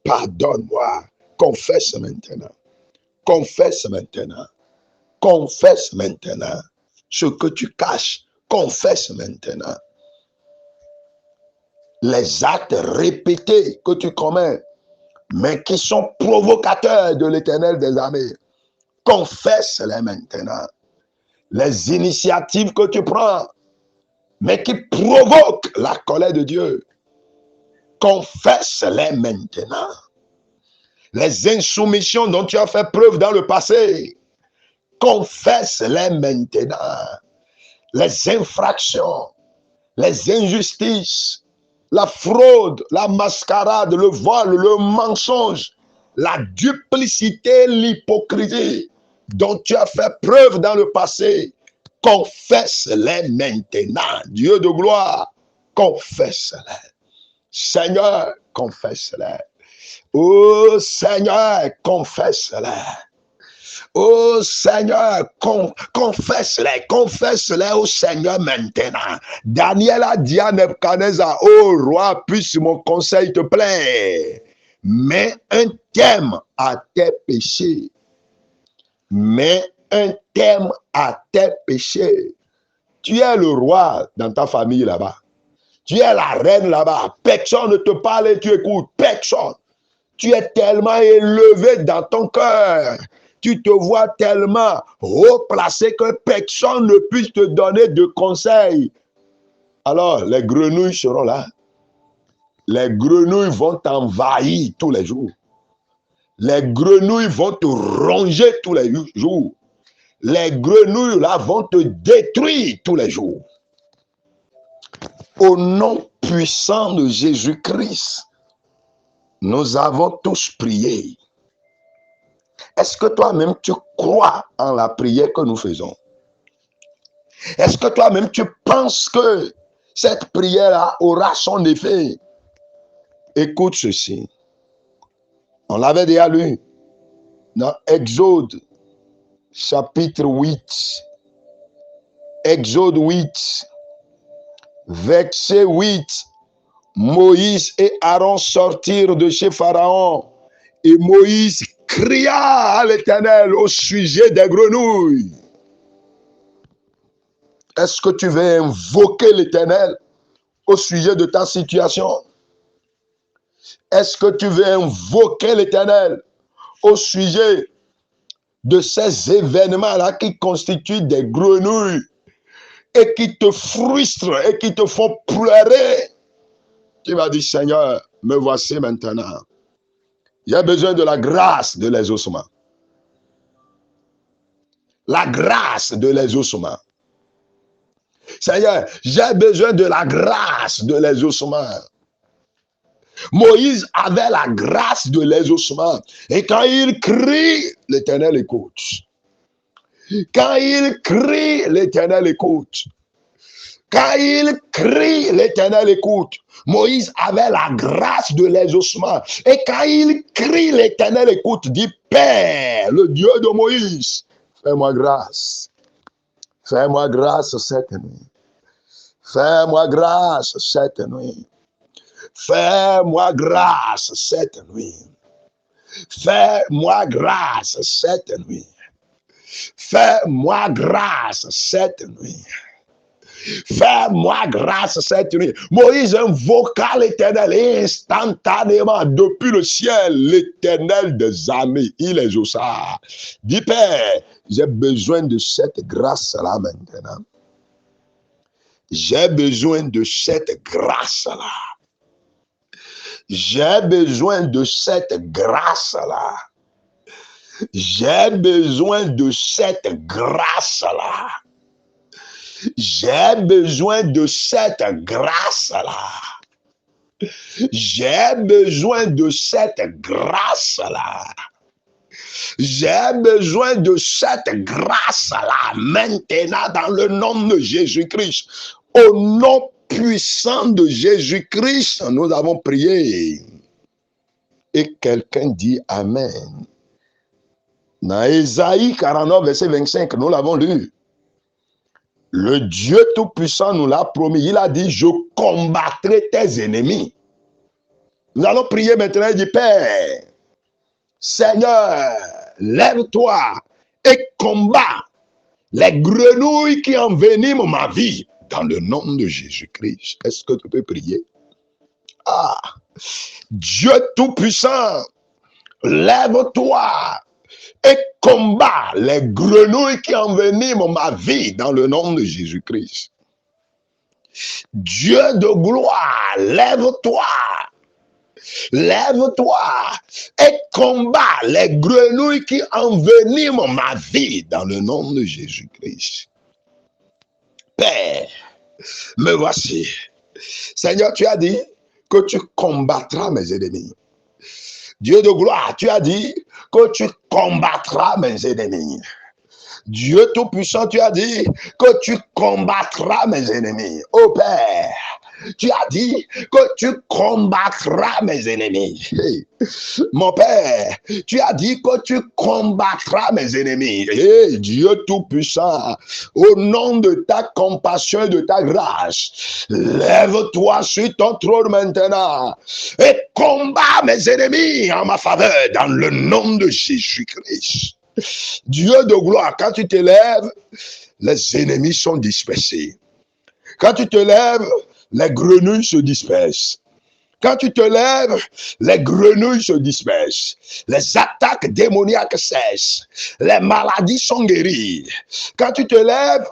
Pardonne-moi. Confesse maintenant. Confesse maintenant. Confesse maintenant. Ce que tu caches, confesse maintenant. Les actes répétés que tu commets, mais qui sont provocateurs de l'Éternel des armées, confesse-les maintenant. Les initiatives que tu prends, mais qui provoquent la colère de Dieu, confesse-les maintenant. Les insoumissions dont tu as fait preuve dans le passé, confesse-les maintenant. Les infractions, les injustices, la fraude, la mascarade, le vol, le mensonge, la duplicité, l'hypocrisie dont tu as fait preuve dans le passé, confesse-les maintenant. Dieu de gloire, confesse-les. Seigneur, confesse-les. Oh Seigneur, confesse-les. Oh Seigneur, confesse-les, confesse-les au Seigneur maintenant. Daniel a dit à Nebuchadnezzar, oh roi, puisse mon conseil te plaire. Mets un terme à tes péchés. Mets un terme à tes péchés. Tu es le roi dans ta famille là-bas. Tu es la reine là-bas. Personne ne te parle et tu écoutes. Personne. Tu es tellement élevé dans ton cœur. Tu te vois tellement haut placé que personne ne puisse te donner de conseils. Alors, les grenouilles seront là. Les grenouilles vont t'envahir tous les jours. Les grenouilles vont te ronger tous les jours. Les grenouilles là vont te détruire tous les jours. Au nom puissant de Jésus-Christ, nous avons tous prié. Est-ce que toi-même tu crois en la prière que nous faisons? Est-ce que toi-même tu penses que cette prière-là aura son effet? Écoute ceci. On l'avait déjà lu dans Exode, chapitre 8. Exode 8, verset 8. Moïse et Aaron sortirent de chez Pharaon et Moïse cria à l'Éternel au sujet des grenouilles. Est-ce que tu veux invoquer l'Éternel au sujet de ta situation? Est-ce que tu veux invoquer l'Éternel au sujet de ces événements-là qui constituent des grenouilles et qui te frustrent et qui te font pleurer? Tu vas dire, Seigneur, me voici maintenant. Il y a besoin de la grâce de l'exaucement. La grâce de l'exaucement. Seigneur, j'ai besoin de la grâce de l'exaucement. Moïse avait la grâce de l'exaucement. Et quand il crie, l'Éternel écoute. Quand il crie, l'Éternel écoute. Quand il crie, l'Éternel écoute. Moïse avait la grâce de l'exaucement. Et quand il crie, l'Éternel écoute. Dit, Père, le Dieu de Moïse, fais-moi grâce. Fais-moi grâce cette nuit. Fais-moi grâce cette nuit. Fais-moi grâce cette nuit. Fais-moi grâce cette nuit. Fais-moi grâce cette nuit. Fais-moi grâce cette nuit. Moïse invoqua l'Éternel et instantanément, depuis le ciel, l'Éternel des armées, il exauça. Dis, Père, j'ai besoin de cette grâce-là maintenant. J'ai besoin de cette grâce-là. J'ai besoin de cette grâce-là. J'ai besoin de cette grâce-là. J'ai besoin de cette grâce-là. J'ai besoin de cette grâce-là. J'ai besoin de cette grâce-là maintenant dans le nom de Jésus-Christ. Au nom puissant de Jésus-Christ, nous avons prié. Et quelqu'un dit Amen. Dans Ésaïe 49, verset 25, nous l'avons lu. Le Dieu Tout-Puissant nous l'a promis. Il a dit, je combattrai tes ennemis. Nous allons prier maintenant et dire, Père, Seigneur, lève-toi et combat les grenouilles qui enveniment ma vie dans le nom de Jésus-Christ. Est-ce que tu peux prier? Ah, Dieu Tout-Puissant, lève-toi et combat les grenouilles qui enveniment ma vie dans le nom de Jésus-Christ. Dieu de gloire, lève-toi. Lève-toi et combat les grenouilles qui enveniment ma vie dans le nom de Jésus-Christ. Père, me voici. Seigneur, tu as dit que tu combattras mes ennemis. Dieu de gloire, tu as dit que tu combattras mes ennemis. Dieu Tout-Puissant, tu as dit que tu combattras mes ennemis. Ô Père, tu as dit que tu combattras mes ennemis. Hey. Mon Père, tu as dit que tu combattras mes ennemis. Hey, Dieu Tout-Puissant, au nom de ta compassion et de ta grâce, lève-toi sur ton trône maintenant et combat mes ennemis en ma faveur dans le nom de Jésus-Christ. Dieu de gloire, quand tu te lèves, les ennemis sont dispersés. Quand tu te lèves, les grenouilles se dispersent. Quand tu te lèves, les grenouilles se dispersent. Les attaques démoniaques cessent. Les maladies sont guéries. Quand tu te lèves,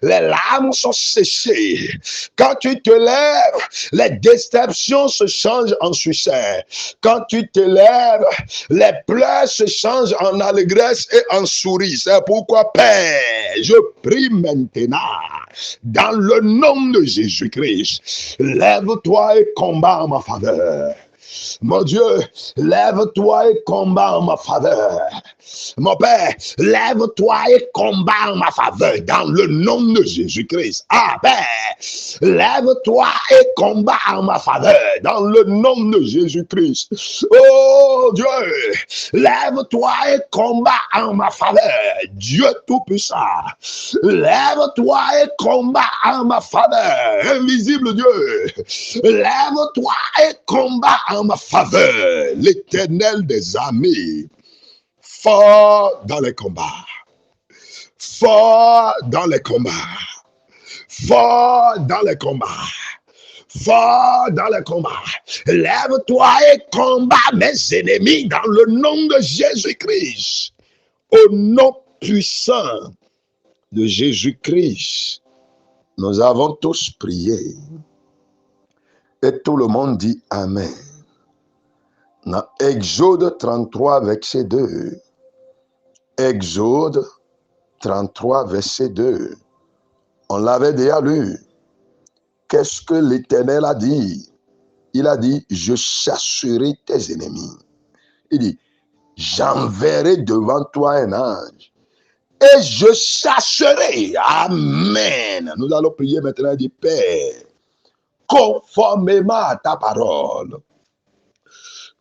les larmes sont séchées. Quand tu te lèves, les déceptions se changent en succès. Quand tu te lèves, les pleurs se changent en allégresse et en souris. C'est pourquoi, Père, je prie maintenant, dans le nom de Jésus-Christ, lève-toi et combat en ma faveur. Mon Dieu, lève-toi et combat en ma faveur. Mon Père, lève-toi et combat en ma faveur dans le nom de Jésus-Christ. Ah, Père, lève-toi et combat en ma faveur dans le nom de Jésus-Christ. Oh Dieu, lève-toi et combat en ma faveur. Dieu Tout-Puissant, lève-toi et combat en ma faveur. Invisible Dieu, lève-toi et combat en ma faveur. L'Éternel des armées, fort dans les combats, fort dans les combats, fort dans les combats, fort dans les combats. Lève-toi et combat mes ennemis dans le nom de Jésus-Christ. Au nom puissant de Jésus-Christ, nous avons tous prié. Et tout le monde dit Amen. Dans Exode 33, verset 2. Exode 33, verset 2. On l'avait déjà lu. Qu'est-ce que l'Éternel a dit? Il a dit, je chasserai tes ennemis. Il dit, j'enverrai devant toi un ange. Et je chasserai. Amen. Nous allons prier maintenant du Père. Conformément à ta parole.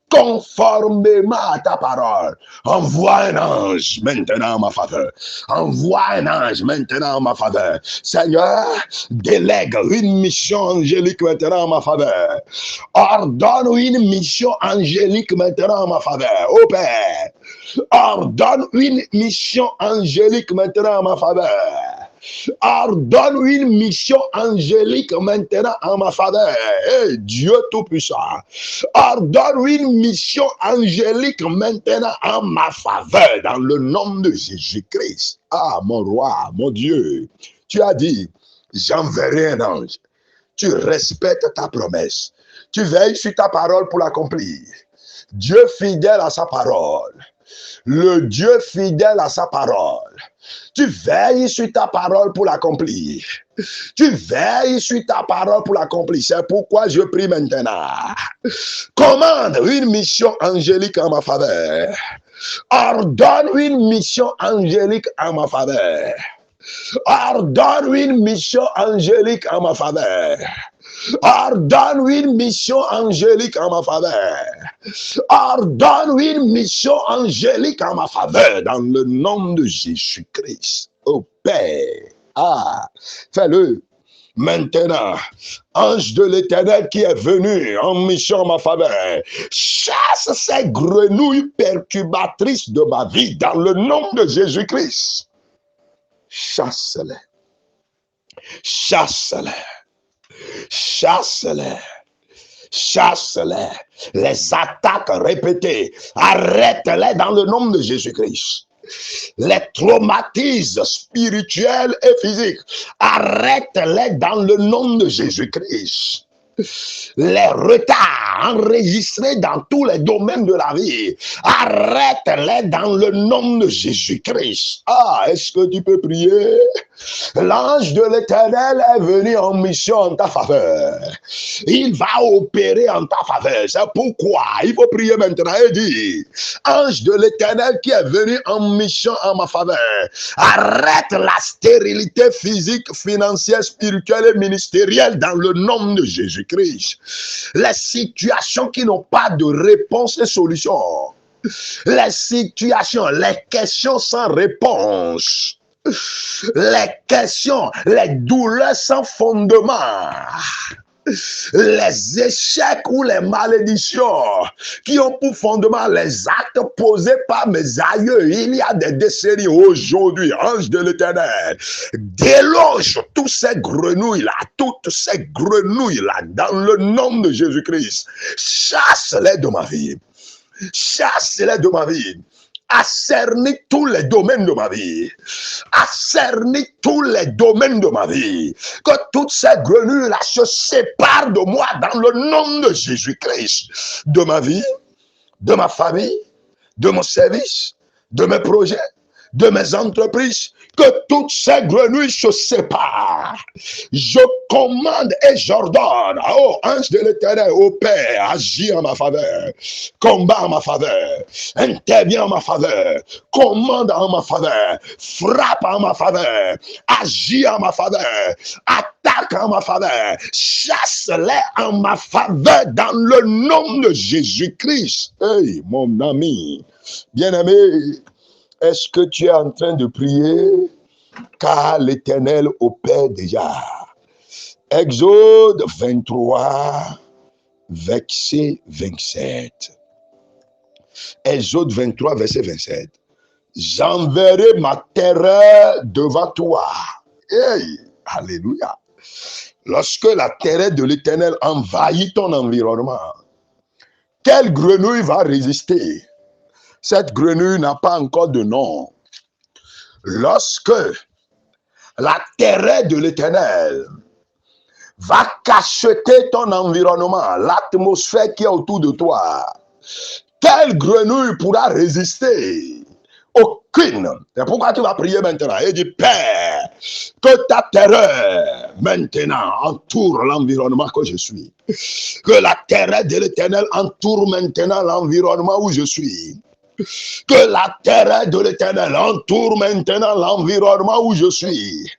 Conformément à ta parole, envoie un ange maintenant en ma faveur. Envoie un ange maintenant en ma faveur. Seigneur, délègue une mission angélique maintenant en ma faveur. Ordonne une mission angélique maintenant en ma faveur. Ô Père, ordonne une mission angélique maintenant en ma faveur. Ordonne une mission angélique maintenant en ma faveur. Hey, Dieu Tout-Puissant. Ordonne une mission angélique maintenant en ma faveur dans le nom de Jésus-Christ. Ah, mon roi, mon Dieu, tu as dit, j'enverrai un ange. Tu respectes ta promesse. Tu veilles sur ta parole pour l'accomplir. Dieu fidèle à sa parole. Le Dieu fidèle à sa parole. Tu veilles sur ta parole pour l'accomplir. Tu veilles sur ta parole pour l'accomplir. C'est pourquoi je prie maintenant. Commande une mission angélique en ma faveur. Ordonne une mission angélique en ma faveur. Ordonne une mission angélique en ma faveur. Ordonne une mission angélique en ma faveur. Ordonne une mission angélique en ma faveur dans le nom de Jésus-Christ. Ô Père, fais-le. Maintenant, ange de l'Éternel qui est venu en mission en ma faveur, chasse ces grenouilles perturbatrices de ma vie dans le nom de Jésus-Christ. Chasse-les. Chasse-les. Chasse-les. Chasse-les. Les attaques répétées, arrête-les dans le nom de Jésus-Christ. Les traumatismes spirituels et physiques, arrête-les dans le nom de Jésus-Christ. Les retards enregistrés dans tous les domaines de la vie, arrête-les dans le nom de Jésus-Christ. Est-ce que tu peux prier? L'ange de l'Éternel est venu en mission en ta faveur. Il va opérer en ta faveur. C'est pourquoi il faut prier maintenant et dire, ange de l'Éternel qui est venu en mission en ma faveur, arrête la stérilité physique, financière, spirituelle et ministérielle dans le nom de Jésus-Christ. Les situations qui n'ont pas de réponse et solution. Les situations, les questions sans réponse. Les questions, les douleurs sans fondement, les échecs ou les malédictions qui ont pour fondement les actes posés par mes aïeux il y a des décennies aujourd'hui, ange de l'Éternel, déloge tous ces grenouilles-là, toutes ces grenouilles-là dans le nom de Jésus-Christ. Chasse-les de ma vie. Chasse-les de ma vie. Ascernis tous les domaines de ma vie. Ascernis tous les domaines de ma vie. Que toutes ces grenouilles-là se séparent de moi dans le nom de Jésus-Christ. De ma vie, de ma famille, de mon service, de mes projets, de mes entreprises. Que toutes ces grenouilles se séparent. Je commande et j'ordonne. Oh, ange de l'Éternel, ô Père, agis en ma faveur. Combat en ma faveur. Interviens en ma faveur. Commande en ma faveur. Frappe en ma faveur. Agis en ma faveur. Attaque en ma faveur. Chasse-les en ma faveur dans le nom de Jésus-Christ. Hey, mon ami, bien-aimé, est-ce que tu es en train de prier? Car l'Éternel opère déjà. Exode 23, verset 27. Exode 23, verset 27. J'enverrai ma terreur devant toi. Hey, alléluia. Lorsque la terreur de l'Éternel envahit ton environnement, quelle grenouille va résister? Cette grenouille n'a pas encore de nom. Lorsque la terreur de l'Éternel va cacheter ton environnement, l'atmosphère qui est autour de toi, quelle grenouille pourra résister? Aucune. C'est pourquoi tu vas prier maintenant et dire, Père, que ta terreur maintenant entoure l'environnement que je suis. Que la terreur de l'Éternel entoure maintenant l'environnement où je suis. Que la terreur de l'Éternel entoure maintenant l'environnement où je suis.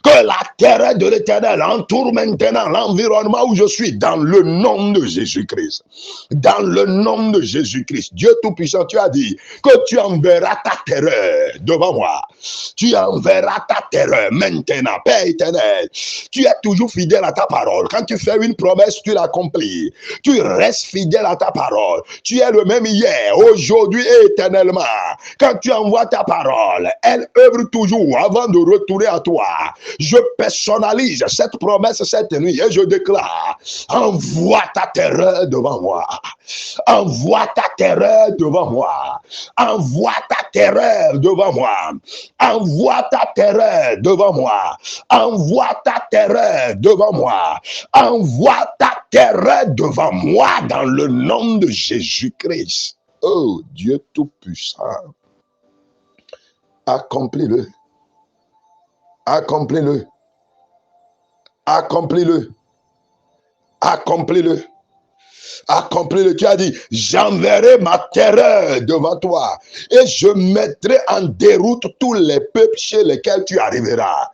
Que la terreur de l'Éternel entoure maintenant l'environnement où je suis, dans le nom de Jésus-Christ. Dans le nom de Jésus-Christ. Dieu Tout-Puissant, tu as dit que tu enverras ta terreur devant moi. Tu enverras ta terreur maintenant, Père éternel. Tu es toujours fidèle à ta parole. Quand tu fais une promesse, tu l'accomplis. Tu restes fidèle à ta parole. Tu es le même hier, aujourd'hui éternellement. Quand tu envoies ta parole, elle œuvre toujours avant de retourner à toi. Je personnalise cette promesse cette nuit et je déclare, envoie ta terreur devant moi. Envoie ta terreur devant moi. Envoie ta terreur devant moi. Envoie ta terreur devant moi. Envoie ta terreur devant moi. Envoie ta terreur devant moi dans le nom de Jésus-Christ. Oh Dieu Tout-Puissant, accomplis-le. Accomplis-le. Accomplis-le. Accomplis-le. Accomplis-le. Tu as dit, j'enverrai ma terreur devant toi et je mettrai en déroute tous les peuples chez lesquels tu arriveras.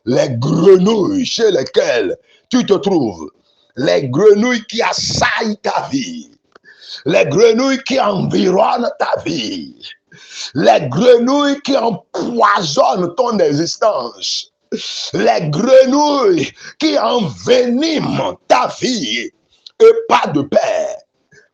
Les grenouilles chez lesquelles tu te trouves. Les grenouilles qui assaillent ta vie. Les grenouilles qui environnent ta vie. Les grenouilles qui empoisonnent ton existence. Les grenouilles qui enveniment ta vie. Et pas de paix.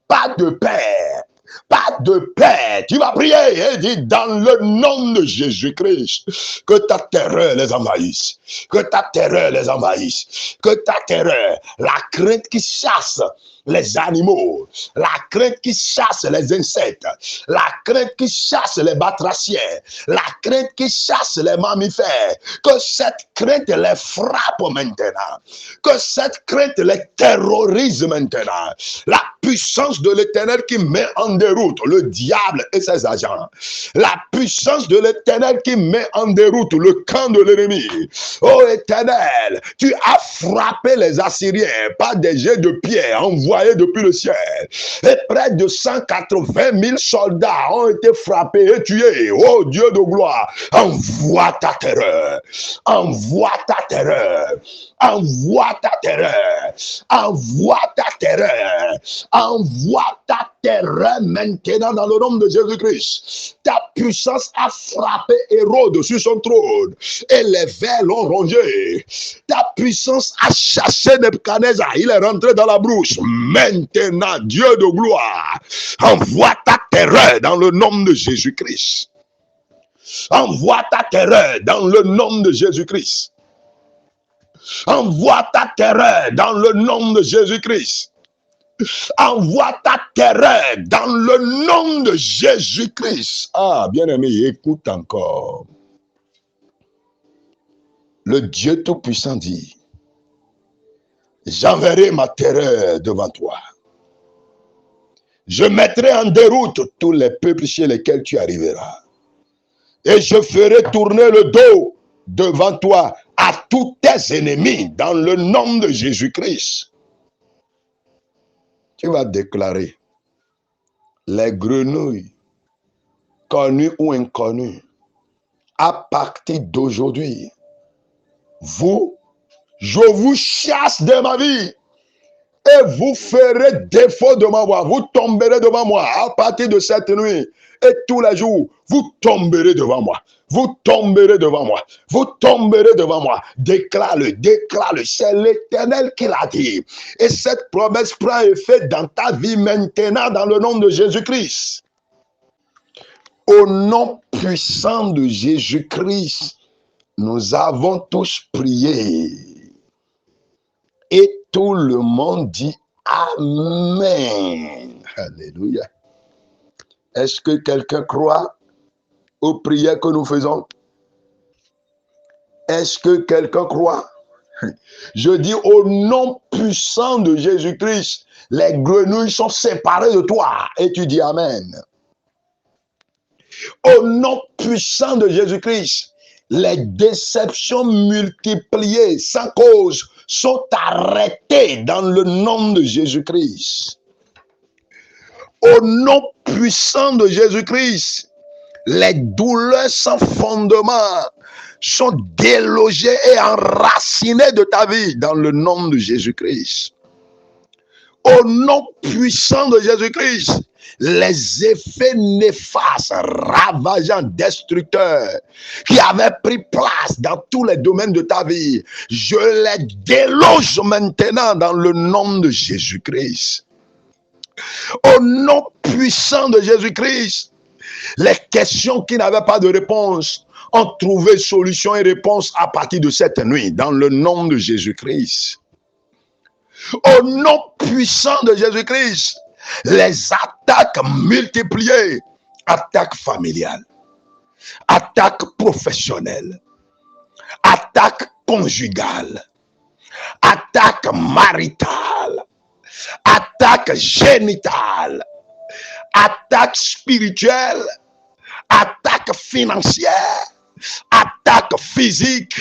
Pas de paix. Pas de paix. Tu vas prier et dire dans le nom de Jésus-Christ que ta terreur les envahisse. Que ta terreur les envahisse. Que ta terreur, la crainte qui chasse les animaux, la crainte qui chasse les insectes, la crainte qui chasse les batraciens, la crainte qui chasse les mammifères, que cette crainte les frappe maintenant, que cette crainte les terrorise maintenant. La puissance de l'Éternel qui met en déroute le diable et ses agents. La puissance de l'Éternel qui met en déroute le camp de l'ennemi. Ô Éternel, tu as frappé les Assyriens par des jets de pierre envoyés depuis le ciel. Et près de 180 000 soldats ont été frappés et tués. Oh Dieu de gloire, envoie ta terreur. Envoie ta terreur. Envoie ta terreur. Envoie ta terreur. Envoie ta terreur maintenant dans le nom de Jésus-Christ. Ta puissance a frappé Hérode sur son trône et les vers l'ont rongé. Ta puissance a chassé Nebuchadnezzar. Il est rentré dans la brousse. Maintenant, Dieu de gloire, envoie ta terreur dans le nom de Jésus-Christ. Envoie ta terreur dans le nom de Jésus-Christ. Envoie ta terreur dans le nom de Jésus-Christ. Envoie ta terreur dans le nom de Jésus-Christ. Ah, bien-aimé, écoute encore. Le Dieu Tout-Puissant dit, j'enverrai ma terreur devant toi. Je mettrai en déroute tous les peuples chez lesquels tu arriveras. Et je ferai tourner le dos devant toi à tous tes ennemis dans le nom de Jésus-Christ. Tu vas déclarer, les grenouilles, connues ou inconnues, à partir d'aujourd'hui, je vous chasse de ma vie et vous ferez défaut de ma voix. Vous tomberez devant moi à partir de cette nuit et tous les jours, vous tomberez devant moi. Vous tomberez devant moi. Vous tomberez devant moi. Déclare-le, déclare-le. C'est l'Éternel qui l'a dit. Et cette promesse prend effet dans ta vie maintenant dans le nom de Jésus-Christ. Au nom puissant de Jésus-Christ, nous avons tous prié. Et tout le monde dit Amen. Alléluia. Est-ce que quelqu'un croit aux prières que nous faisons? Est-ce que quelqu'un croit? Je dis au nom puissant de Jésus-Christ, les grenouilles sont séparées de toi. Et tu dis Amen. Au nom puissant de Jésus-Christ, les déceptions multipliées sans cause sont arrêtées dans le nom de Jésus-Christ. Au nom puissant de Jésus-Christ, les douleurs sans fondement sont délogées et enracinées de ta vie dans le nom de Jésus-Christ. Au nom puissant de Jésus-Christ, les effets néfastes, ravageants, destructeurs, qui avaient pris place dans tous les domaines de ta vie, je les déloge maintenant dans le nom de Jésus-Christ. Au nom puissant de Jésus-Christ, Les questions qui n'avaient pas de réponse ont trouvé solution et réponse à partir de cette nuit, dans le nom de Jésus-Christ. Au nom puissant de Jésus-Christ, les attaques multipliées, attaques familiales, attaques professionnelles, attaques conjugales, attaques maritales, attaques génitales, attaques spirituelles, attaques financières, attaques physiques.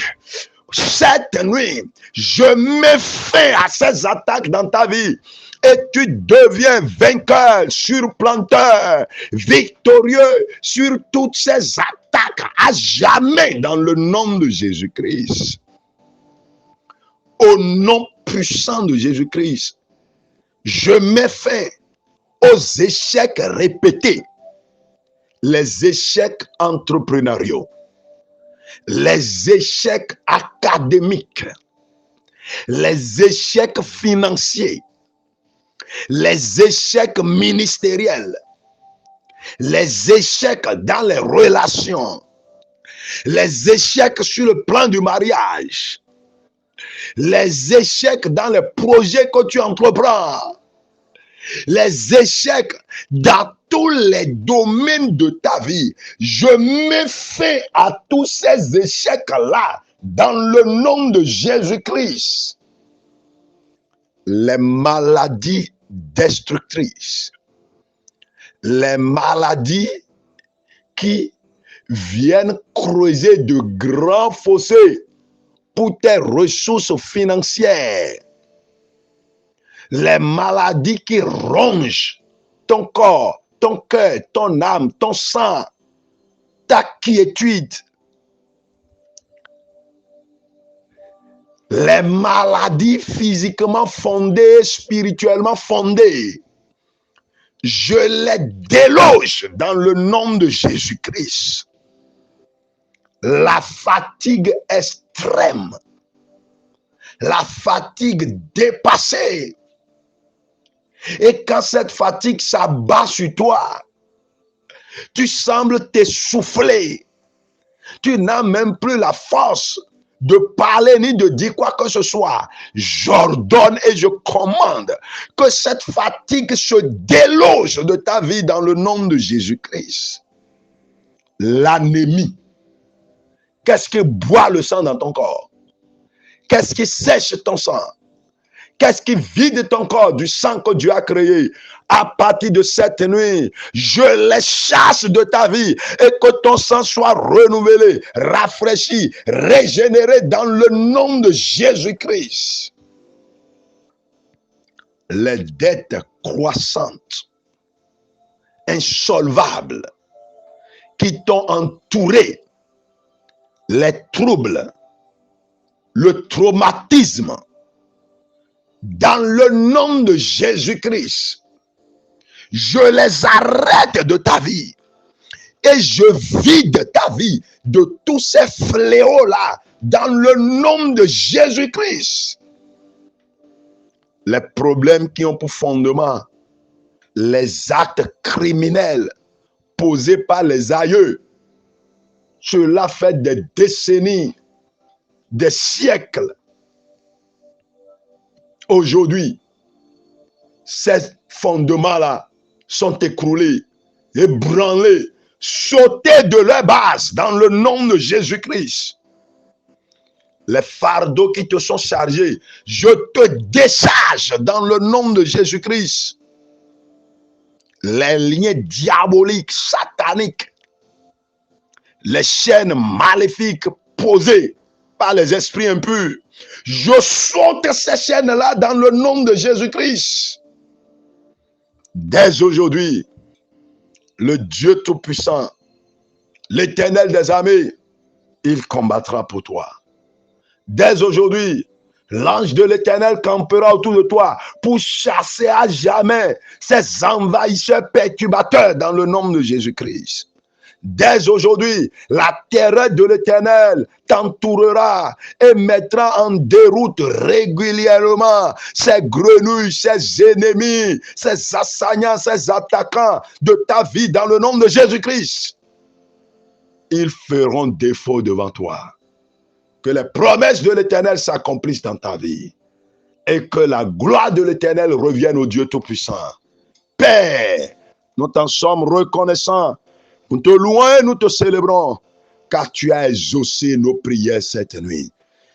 Cette nuit, je mets fin à ces attaques dans ta vie et tu deviens vainqueur, surplanteur, victorieux sur toutes ces attaques à jamais dans le nom de Jésus-Christ. Au nom puissant de Jésus-Christ, je mets fin aux échecs répétés, les échecs entrepreneuriaux, les échecs académiques, les échecs financiers, les échecs ministériels, les échecs dans les relations, les échecs sur le plan du mariage, les échecs dans les projets que tu entreprends, les échecs dans tous les domaines de ta vie. Je mets fin à tous ces échecs-là dans le nom de Jésus-Christ. Les maladies destructrices, les maladies qui viennent creuser de grands fossés pour tes ressources financières, les maladies qui rongent ton corps, ton cœur, ton âme, ton sang, ta quiétude, les maladies physiquement fondées, spirituellement fondées, je les déloge dans le nom de Jésus-Christ. La fatigue extrême, la fatigue dépassée. Et quand cette fatigue s'abat sur toi, tu sembles t'essouffler. Tu n'as même plus la force de parler ni de dire quoi que ce soit. J'ordonne et je commande que cette fatigue se déloge de ta vie dans le nom de Jésus-Christ. L'anémie. Qu'est-ce qui boit le sang dans ton corps? Qu'est-ce qui sèche ton sang? Qu'est-ce qui vide ton corps du sang que Dieu a créé? À partir de cette nuit, je les chasse de ta vie et que ton sang soit renouvelé, rafraîchi, régénéré dans le nom de Jésus-Christ. Les dettes croissantes, insolvables, qui t'ont entouré, les troubles, le traumatisme, dans le nom de Jésus-Christ, je les arrête de ta vie et je vide ta vie de tous ces fléaux-là dans le nom de Jésus-Christ. Les problèmes qui ont pour fondement les actes criminels posés par les aïeux, cela fait des décennies, des siècles. Aujourd'hui, ces fondements-là sont écroulés, ébranlés, sautés de leur base dans le nom de Jésus-Christ. Les fardeaux qui te sont chargés, je te décharge dans le nom de Jésus-Christ. Les liens diaboliques, sataniques, les chaînes maléfiques posées par les esprits impurs, je saute ces chaînes-là dans le nom de Jésus-Christ. Dès aujourd'hui, le Dieu Tout-Puissant, l'Éternel des armées, il combattra pour toi. Dès aujourd'hui, l'ange de l'Éternel campera autour de toi pour chasser à jamais ces envahisseurs perturbateurs dans le nom de Jésus-Christ. Dès aujourd'hui, la terreur de l'Éternel t'entourera et mettra en déroute régulièrement ces grenouilles, ces ennemis, ces assaillants, ces attaquants de ta vie dans le nom de Jésus-Christ. Ils feront défaut devant toi. Que les promesses de l'Éternel s'accomplissent dans ta vie et que la gloire de l'Éternel revienne au Dieu Tout-Puissant. Père, nous t'en sommes reconnaissants. Nous te louons et nous te célébrons, car tu as exaucé nos prières cette nuit.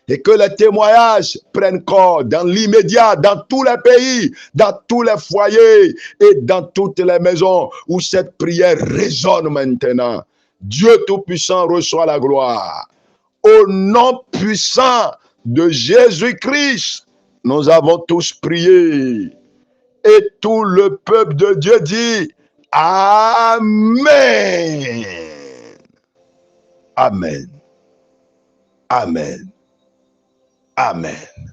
Et que les témoignages prennent corps dans l'immédiat, dans tous les pays, dans tous les foyers et dans toutes les maisons où cette prière résonne maintenant. Dieu Tout-Puissant reçoit la gloire. Au nom puissant de Jésus-Christ, nous avons tous prié. Et tout le peuple de Dieu dit Amen. Amen. Amen. Amen.